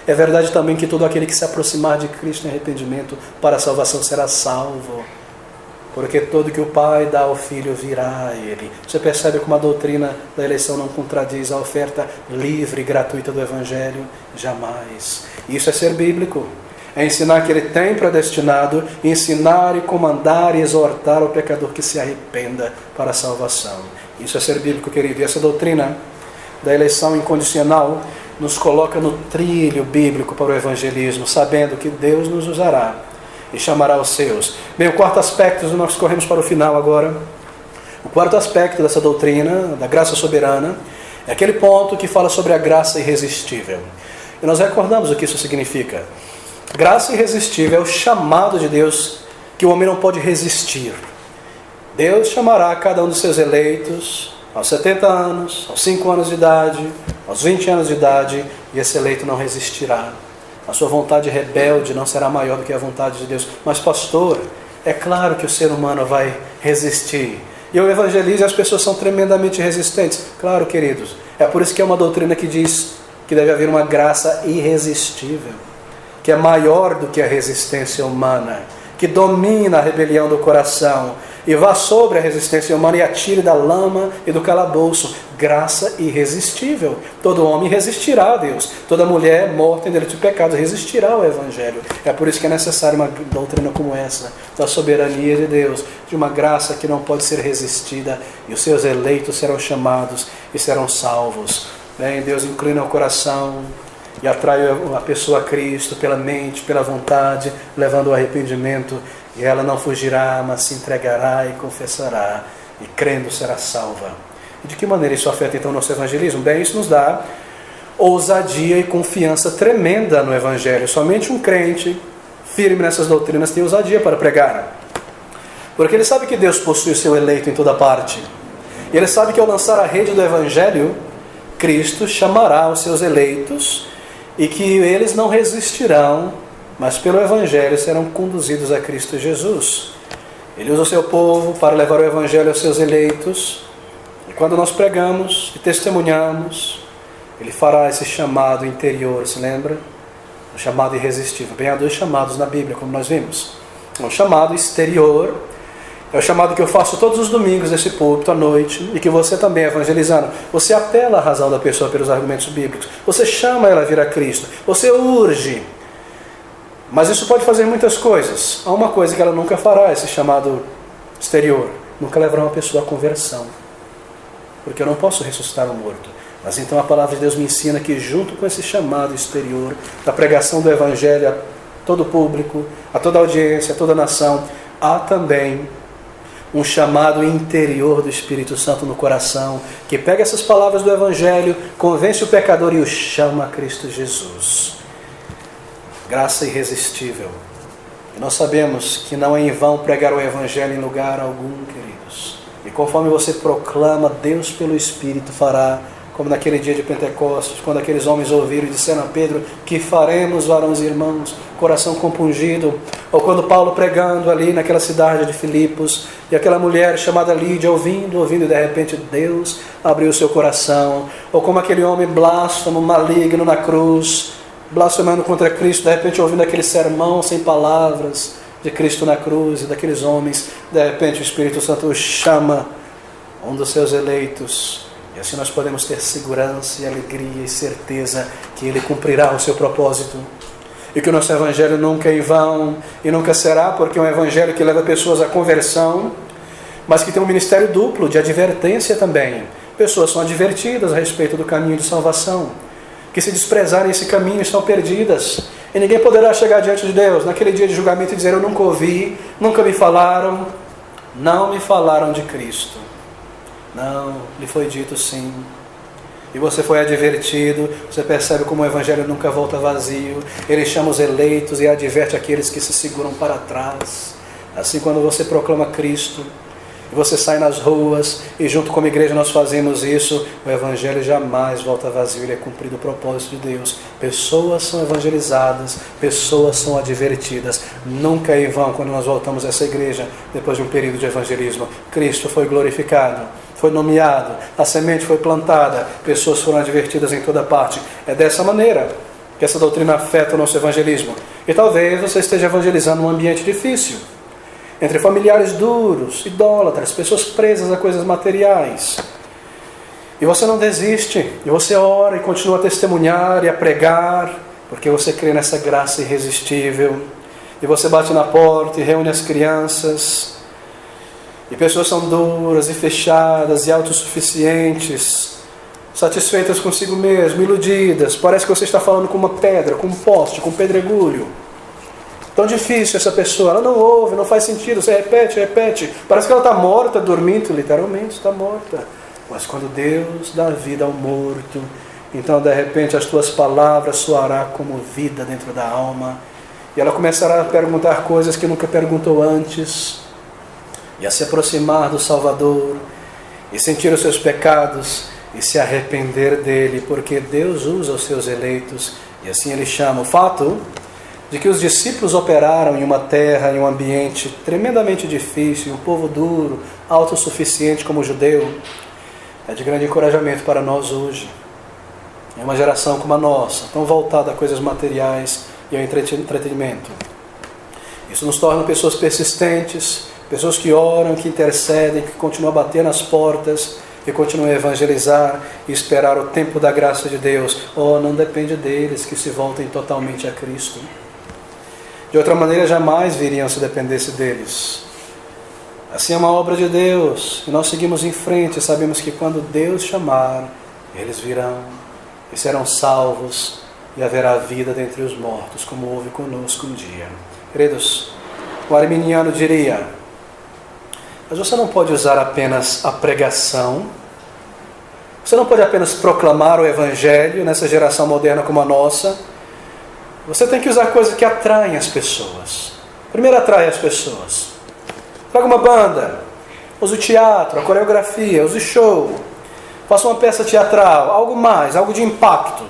é verdade também que todo aquele que se aproximar de Cristo em arrependimento para a salvação será salvo. Porque todo que o Pai dá ao Filho virá a Ele. Você percebe como a doutrina da eleição não contradiz a oferta livre e gratuita do Evangelho? Jamais. Isso é ser bíblico. É ensinar que Ele tem predestinado, ensinar e comandar e exortar o pecador que se arrependa para a salvação. Isso é ser bíblico, querido. E essa doutrina da eleição incondicional nos coloca no trilho bíblico para o evangelismo, sabendo que Deus nos usará e chamará os seus. Bem, o quarto aspecto, nós corremos para o final agora. O quarto aspecto dessa doutrina, da graça soberana, é aquele ponto que fala sobre a graça irresistível. E nós recordamos o que isso significa. Graça irresistível é o chamado de Deus que o homem não pode resistir. Deus chamará cada um dos seus eleitos aos 70 anos, aos 5 anos de idade, aos 20 anos de idade, e esse eleito não resistirá. A sua vontade rebelde não será maior do que a vontade de Deus. Mas, pastor, é claro que o ser humano vai resistir. E eu evangelizo e as pessoas são tremendamente resistentes. Claro, queridos. É por isso que é uma doutrina que diz que deve haver uma graça irresistível. que é maior do que a resistência humana, que domina a rebelião do coração, e vá sobre a resistência humana e atire da lama e do calabouço. Graça irresistível. Todo homem resistirá a Deus. Toda mulher morta em delitos e pecados resistirá ao Evangelho. É por isso que é necessária uma doutrina como essa, da soberania de Deus, de uma graça que não pode ser resistida, e os seus eleitos serão chamados e serão salvos. Deus inclina o coração e atrai a pessoa a Cristo pela mente, pela vontade, levando ao arrependimento, e ela não fugirá, mas se entregará e confessará, e crendo será salva. E de que maneira isso afeta então o nosso evangelismo? Bem, isso nos dá ousadia e confiança tremenda no Evangelho. Somente um crente firme nessas doutrinas tem ousadia para pregar, porque ele sabe que Deus possui o seu eleito em toda parte, e ele sabe que ao lançar a rede do Evangelho, Cristo chamará os seus eleitos, e que eles não resistirão, mas pelo Evangelho serão conduzidos a Cristo Jesus. Ele usa o seu povo para levar o Evangelho aos seus eleitos, e quando nós pregamos e testemunhamos, Ele fará esse chamado interior, se lembra? O chamado irresistível. Bem, há dois chamados na Bíblia, como nós vimos. Um chamado exterior, é o chamado que eu faço todos os domingos nesse púlpito à noite, e que você também, evangelizando, você apela à razão da pessoa pelos argumentos bíblicos, você chama ela a vir a Cristo, você urge. Mas isso pode fazer muitas coisas. Há uma coisa que ela nunca fará, esse chamado exterior: nunca levará uma pessoa à conversão, porque eu não posso ressuscitar o morto. Mas então a palavra de Deus me ensina que junto com esse chamado exterior, da pregação do Evangelho a todo o público, a toda a audiência, a toda a nação, há também um chamado interior do Espírito Santo no coração, que pega essas palavras do Evangelho, convence o pecador e o chama a Cristo Jesus. Graça irresistível. E nós sabemos que não é em vão pregar o Evangelho em lugar algum, queridos. E conforme você proclama, Deus pelo Espírito fará, como naquele dia de Pentecostes, quando aqueles homens ouviram e disseram a Pedro: que faremos, varões e irmãos, coração compungido? Ou quando Paulo pregando ali naquela cidade de Filipos, e aquela mulher chamada Lídia ouvindo, e de repente Deus abriu o seu coração. Ou como aquele homem blasfemo, maligno na cruz, blasfemando contra Cristo, de repente ouvindo aquele sermão sem palavras de Cristo na cruz, e daqueles homens, de repente o Espírito Santo o chama, um dos seus eleitos. E assim nós podemos ter segurança e alegria e certeza que Ele cumprirá o seu propósito. E que o nosso Evangelho nunca é em vão, e nunca será, porque é um Evangelho que leva pessoas à conversão, mas que tem um ministério duplo de advertência também. Pessoas são advertidas a respeito do caminho de salvação, que se desprezarem esse caminho estão perdidas. E ninguém poderá chegar diante de Deus naquele dia de julgamento e dizer: eu nunca ouvi, nunca me falaram, não me falaram de Cristo. Não, lhe foi dito sim. E você foi advertido. Você percebe como o Evangelho nunca volta vazio. Ele chama os eleitos e adverte aqueles que se seguram para trás. Assim, quando você proclama Cristo, e você sai nas ruas, e junto como igreja nós fazemos isso, o Evangelho jamais volta vazio. Ele é cumprido o propósito de Deus. Pessoas são evangelizadas, pessoas são advertidas. Nunca é em vão quando nós voltamos a essa igreja depois de um período de evangelismo. Cristo foi glorificado, foi nomeado, a semente foi plantada, pessoas foram advertidas em toda parte. É dessa maneira que essa doutrina afeta o nosso evangelismo. E talvez você esteja evangelizando num ambiente difícil, entre familiares duros, idólatras, pessoas presas a coisas materiais. E você não desiste, e você ora e continua a testemunhar e a pregar, porque você crê nessa graça irresistível. E você bate na porta e reúne as crianças. E pessoas são duras e fechadas e autossuficientes, satisfeitas consigo mesmo, iludidas. Parece que você está falando com uma pedra, com um poste, com um pedregulho. Tão difícil essa pessoa, ela não ouve, não faz sentido, você repete. Parece que ela está morta, dormindo, literalmente está morta. Mas quando Deus dá vida ao morto, então de repente as tuas palavras soará como vida dentro da alma. E ela começará a perguntar coisas que nunca perguntou antes, e a se aproximar do Salvador, e sentir os seus pecados, e se arrepender dele, porque Deus usa os seus eleitos, e assim Ele chama. O fato de que os discípulos operaram em uma terra, em um ambiente tremendamente difícil, um povo duro, autossuficiente como o judeu, é de grande encorajamento para nós hoje. Em uma geração como a nossa, tão voltada a coisas materiais, e ao entretenimento. Isso nos torna pessoas persistentes, pessoas que oram, que intercedem, que continuam a bater nas portas, que continuam a evangelizar e esperar o tempo da graça de Deus. Não depende deles que se voltem totalmente a Cristo. De outra maneira, jamais viriam se dependesse deles. Assim é uma obra de Deus, e nós seguimos em frente, e sabemos que quando Deus chamar, eles virão e serão salvos, e haverá vida dentre os mortos, como houve conosco um dia. Queridos, o arminiano diria: mas você não pode usar apenas a pregação, você não pode apenas proclamar o Evangelho nessa geração moderna como a nossa, você tem que usar coisas que atraem as pessoas. Primeiro atrai as pessoas. Traga uma banda, use o teatro, a coreografia, use show, faça uma peça teatral, algo mais, algo de impacto,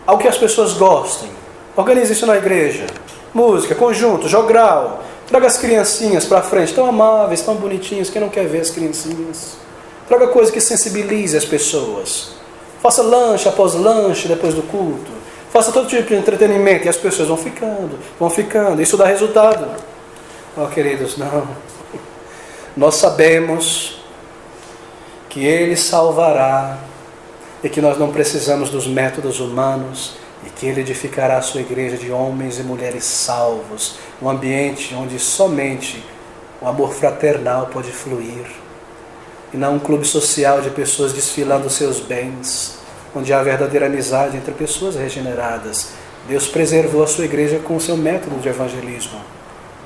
algo que as pessoas gostem. Organize isso na igreja. Música, conjunto, jogral. Traga as criancinhas para frente, tão amáveis, tão bonitinhas, quem não quer ver as criancinhas? Traga coisa que sensibilize as pessoas. Faça lanche após lanche depois do culto. Faça todo tipo de entretenimento e as pessoas vão ficando. Isso dá resultado. Queridos, não. Nós sabemos que Ele salvará e que nós não precisamos dos métodos humanos e que Ele edificará a sua igreja de homens e mulheres salvos, um ambiente onde somente o amor fraternal pode fluir e não um clube social de pessoas desfilando seus bens, onde há verdadeira amizade entre pessoas regeneradas. Deus preservou a sua igreja com o seu método de evangelismo.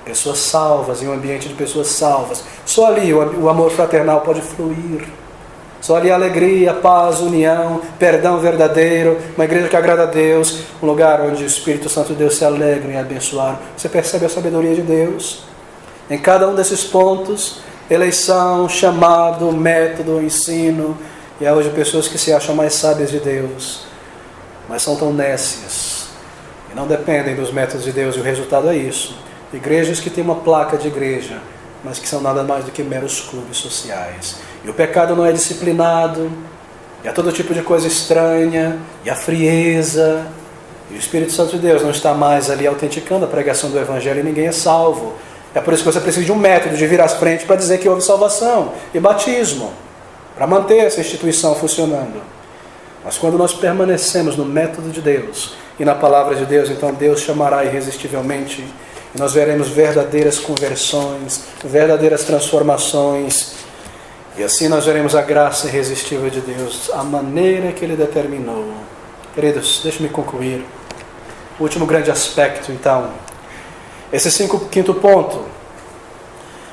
Pessoas salvas, em um ambiente de pessoas salvas. Só ali o amor fraternal pode fluir. Só ali a alegria, a paz, a união, perdão verdadeiro, uma igreja que agrada a Deus, um lugar onde o Espírito Santo de Deus se alegra em abençoar. Você percebe a sabedoria de Deus? Em cada um desses pontos, eleição, chamado, método, ensino, e há hoje pessoas que se acham mais sábias de Deus, mas são tão nécias, e não dependem dos métodos de Deus, e o resultado é isso. Igrejas que têm uma placa de igreja, mas que são nada mais do que meros clubes sociais. E o pecado não é disciplinado, e há todo tipo de coisa estranha, e a frieza, e o Espírito Santo de Deus não está mais ali autenticando a pregação do Evangelho, e ninguém é salvo. É por isso que você precisa de um método de vir às frente para dizer que houve salvação e batismo, para manter essa instituição funcionando. Mas quando nós permanecemos no método de Deus e na palavra de Deus, então Deus chamará irresistivelmente, e nós veremos verdadeiras conversões, verdadeiras transformações, e assim nós veremos a graça irresistível de Deus, a maneira que Ele determinou. Queridos, deixe-me concluir. O último grande aspecto, então, esse quinto ponto,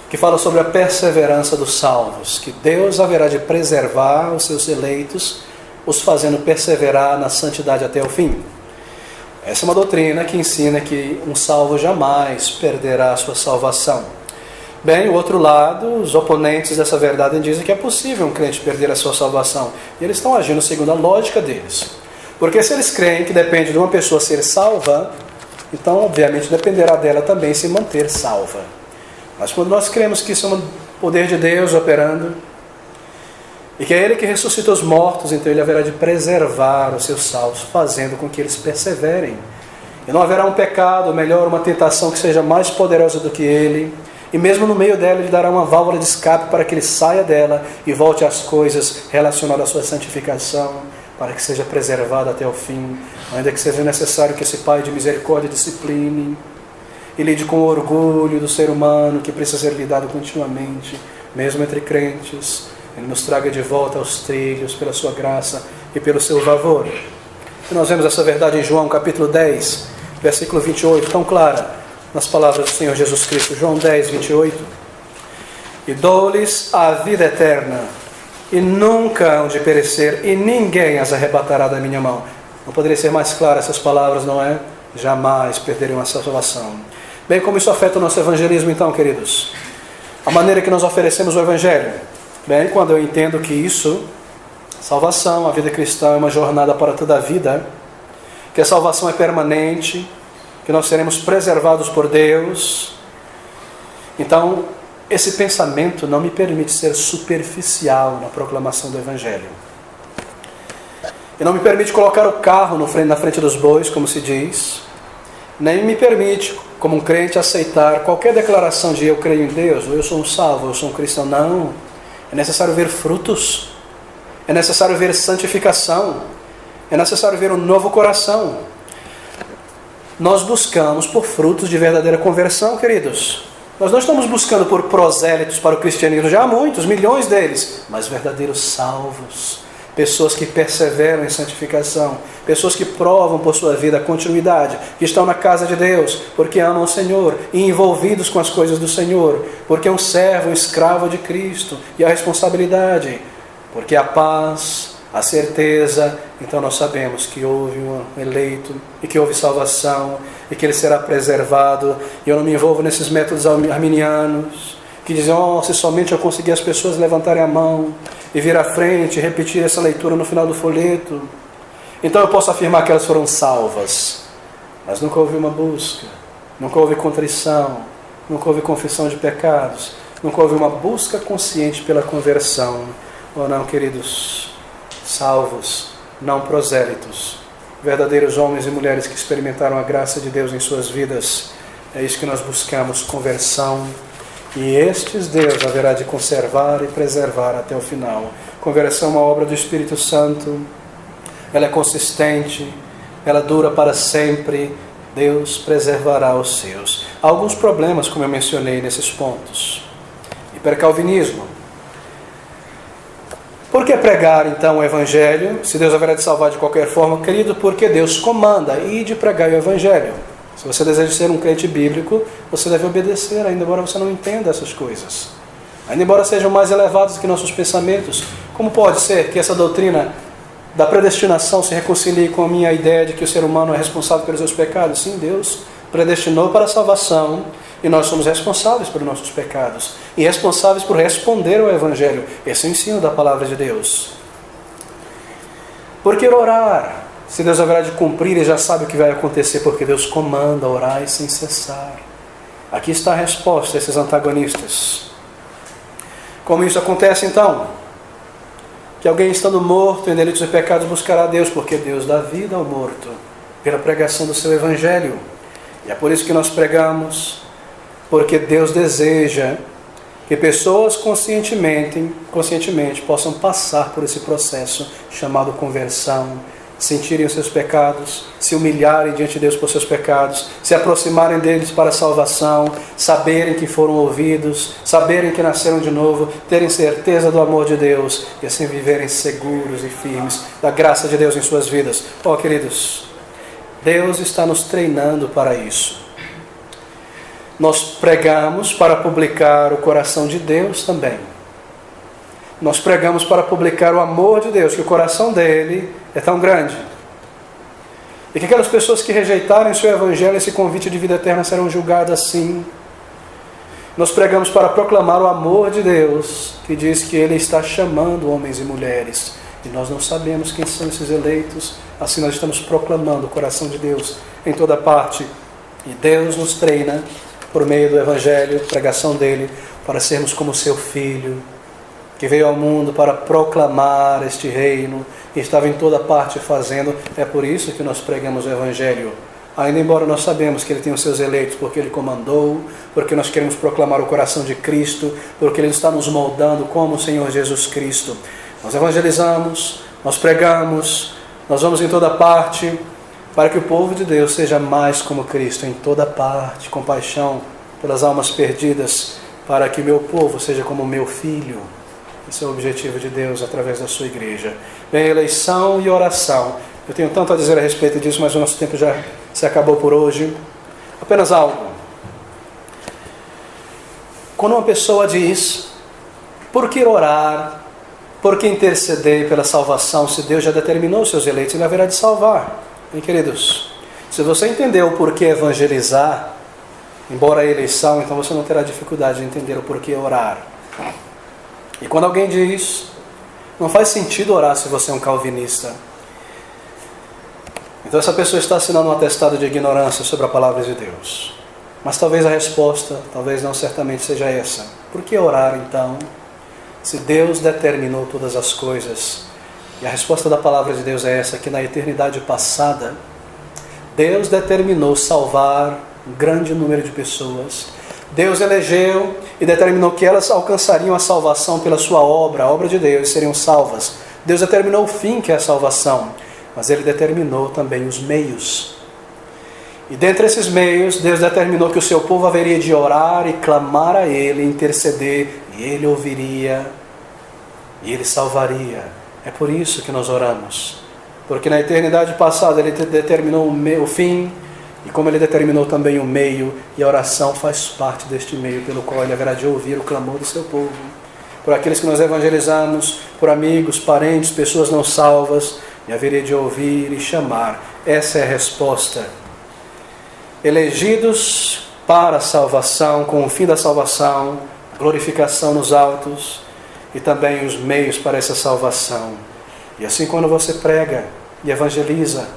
que fala sobre a perseverança dos salvos, que Deus haverá de preservar os seus eleitos, os fazendo perseverar na santidade até o fim. Essa é uma doutrina que ensina que um salvo jamais perderá a sua salvação. Bem, o outro lado, os oponentes dessa verdade dizem que é possível um crente perder a sua salvação. E eles estão agindo segundo a lógica deles. Porque se eles creem que depende de uma pessoa ser salva, então obviamente dependerá dela também se manter salva. Mas quando nós cremos que isso é um poder de Deus operando, e que é Ele que ressuscita os mortos, então Ele haverá de preservar os seus salvos, fazendo com que eles perseverem. E não haverá um pecado, ou melhor, uma tentação que seja mais poderosa do que ele. E mesmo no meio dela, Ele dará uma válvula de escape para que ele saia dela e volte às coisas relacionadas à sua santificação, para que seja preservado até o fim, ainda que seja necessário que esse Pai de misericórdia discipline e lide com o orgulho do ser humano, que precisa ser lidado continuamente, mesmo entre crentes. Ele nos traga de volta aos trilhos pela sua graça e pelo seu favor. E nós vemos essa verdade em João capítulo 10, versículo 28, tão clara nas palavras do Senhor Jesus Cristo. João 10, 28. E dou-lhes a vida eterna, e nunca hão de perecer, e ninguém as arrebatará da minha mão. Não poderia ser mais claro essas palavras, não é? Jamais perderão a salvação. Bem, como isso afeta o nosso evangelismo então, queridos? A maneira que nós oferecemos o Evangelho. Bem, quando eu entendo que isso, salvação, a vida cristã é uma jornada para toda a vida, que a salvação é permanente, que nós seremos preservados por Deus, então esse pensamento não me permite ser superficial na proclamação do Evangelho. E não me permite colocar o carro na frente dos bois, como se diz, nem me permite, como um crente, aceitar qualquer declaração de eu creio em Deus, ou eu sou um salvo, ou eu sou um cristão. Não. É necessário ver frutos. É necessário ver santificação. É necessário ver um novo coração. Nós buscamos por frutos de verdadeira conversão, queridos. Nós não estamos buscando por prosélitos para o cristianismo, já há muitos, milhões deles, mas verdadeiros salvos. Pessoas que perseveram em santificação, pessoas que provam por sua vida a continuidade, que estão na casa de Deus, porque amam o Senhor e envolvidos com as coisas do Senhor, porque é um servo, um escravo de Cristo, e a responsabilidade, porque a paz, a certeza. Então nós sabemos que houve um eleito e que houve salvação e que ele será preservado. E eu não me envolvo nesses métodos arminianos que dizem, se somente eu conseguir as pessoas levantarem a mão e vir à frente e repetir essa leitura no final do folheto, então eu posso afirmar que elas foram salvas. Mas nunca houve uma busca, nunca houve contrição, nunca houve confissão de pecados, nunca houve uma busca consciente pela conversão. Oh não, queridos, salvos, não prosélitos, verdadeiros homens e mulheres que experimentaram a graça de Deus em suas vidas. É isso que nós buscamos, conversão. E estes Deus haverá de conservar e preservar até o final. Conversão é uma obra do Espírito Santo. Ela é consistente, ela dura para sempre. Deus preservará os seus. Há alguns problemas, como eu mencionei nesses pontos. Hipercalvinismo. Por que pregar então o Evangelho, se Deus haverá de salvar de qualquer forma? Querido, porque Deus comanda e de pregar o Evangelho. Se você deseja ser um crente bíblico, você deve obedecer, ainda embora você não entenda essas coisas. Ainda embora sejam mais elevados que nossos pensamentos. Como pode ser que essa doutrina da predestinação se reconcilie com a minha ideia de que o ser humano é responsável pelos seus pecados? Sim, Deus predestinou para a salvação e nós somos responsáveis pelos nossos pecados e responsáveis por responder ao Evangelho. Esse é o ensino da palavra de Deus. Por que orar? Se Deus haverá de cumprir, Ele já sabe o que vai acontecer, porque Deus comanda orar sem cessar. Aqui está a resposta a esses antagonistas. Como isso acontece então? Que alguém estando morto em delitos e pecados buscará a Deus, porque Deus dá vida ao morto, pela pregação do seu Evangelho. E é por isso que nós pregamos, porque Deus deseja que pessoas conscientemente possam passar por esse processo chamado conversão, sentirem os seus pecados, se humilharem diante de Deus por seus pecados, se aproximarem deles para a salvação, saberem que foram ouvidos, saberem que nasceram de novo, terem certeza do amor de Deus e assim viverem seguros e firmes da graça de Deus em suas vidas. Queridos, Deus está nos treinando para isso. Nós pregamos para publicar o coração de Deus também. Nós pregamos para publicar o amor de Deus, que o coração dele é tão grande. E que aquelas pessoas que rejeitarem o seu Evangelho, esse convite de vida eterna, serão julgadas assim. Nós pregamos para proclamar o amor de Deus, que diz que Ele está chamando homens e mulheres. E nós não sabemos quem são esses eleitos, assim nós estamos proclamando o coração de Deus em toda parte. E Deus nos treina, por meio do Evangelho, pregação dele, para sermos como seu Filho, que veio ao mundo para proclamar este reino e estava em toda parte fazendo. É por isso que nós pregamos o Evangelho. Ainda embora nós sabemos que Ele tem os seus eleitos, porque Ele comandou, porque nós queremos proclamar o coração de Cristo, porque Ele está nos moldando como o Senhor Jesus Cristo. Nós evangelizamos, nós pregamos, nós vamos em toda parte, para que o povo de Deus seja mais como Cristo, em toda parte, compaixão pelas almas perdidas, para que meu povo seja como meu filho. Esse é o objetivo de Deus através da sua igreja. Bem, eleição e oração. Eu tenho tanto a dizer a respeito disso, mas o nosso tempo já se acabou por hoje. Apenas algo. Quando uma pessoa diz, por que orar, por que interceder pela salvação, se Deus já determinou os seus eleitos, Ele haverá de salvar. Bem, queridos, se você entendeu o porquê evangelizar, embora a eleição, então você não terá dificuldade de entender o porquê orar. E quando alguém diz, não faz sentido orar se você é um calvinista, então essa pessoa está assinando um atestado de ignorância sobre a palavra de Deus. Mas talvez a resposta, talvez não, certamente seja essa. Por que orar então, se Deus determinou todas as coisas? E a resposta da palavra de Deus é essa, que na eternidade passada, Deus determinou salvar um grande número de pessoas. Deus elegeu e determinou que elas alcançariam a salvação pela sua obra, a obra de Deus, seriam salvas. Deus determinou o fim, que é a salvação, mas Ele determinou também os meios. E dentre esses meios, Deus determinou que o seu povo haveria de orar e clamar a Ele, interceder, e Ele ouviria, e Ele salvaria. É por isso que nós oramos, porque na eternidade passada Ele determinou o fim, e como Ele determinou também o meio, e a oração faz parte deste meio, pelo qual Ele haverá de ouvir o clamor do seu povo. Por aqueles que nós evangelizamos, por amigos, parentes, pessoas não salvas, e haveria de ouvir e chamar. Essa é a resposta. Elegidos para a salvação, com o fim da salvação, glorificação nos altos, e também os meios para essa salvação. E assim, quando você prega e evangeliza,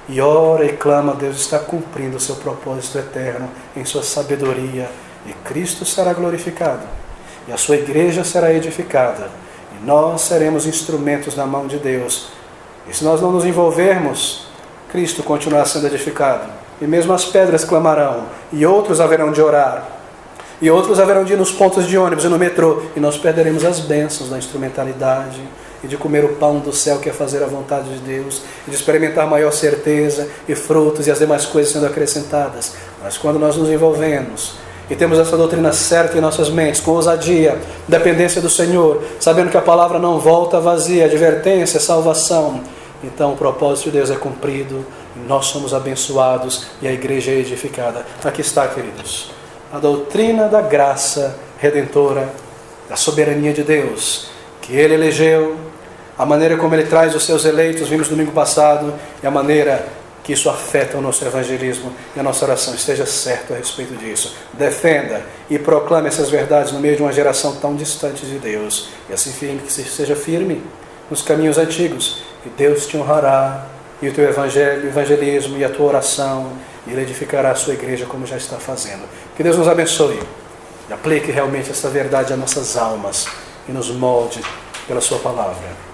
e ora e clama, Deus está cumprindo o seu propósito eterno em sua sabedoria, e Cristo será glorificado, e a sua igreja será edificada, e nós seremos instrumentos na mão de Deus. E se nós não nos envolvermos, Cristo continuará sendo edificado, e mesmo as pedras clamarão, e outros haverão de orar, e outros haverão de ir nos pontos de ônibus e no metrô, e nós perderemos as bênçãos da instrumentalidade, e de comer o pão do céu, que é fazer a vontade de Deus, e de experimentar maior certeza e frutos e as demais coisas sendo acrescentadas. Mas quando nós nos envolvemos e temos essa doutrina certa em nossas mentes, com ousadia, dependência do Senhor, sabendo que a palavra não volta vazia, advertência, salvação, então o propósito de Deus é cumprido, e nós somos abençoados e a igreja é edificada. Aqui está, queridos, a doutrina da graça redentora, da soberania de Deus, que Ele elegeu, a maneira como Ele traz os seus eleitos, vimos domingo passado, e a maneira que isso afeta o nosso evangelismo e a nossa oração. Esteja certo a respeito disso. Defenda e proclame essas verdades no meio de uma geração tão distante de Deus. E assim que seja firme nos caminhos antigos, e Deus te honrará, e o teu evangelismo e a tua oração, e Ele edificará a sua igreja como já está fazendo. Que Deus nos abençoe e aplique realmente essa verdade às nossas almas, e nos molde pela sua palavra.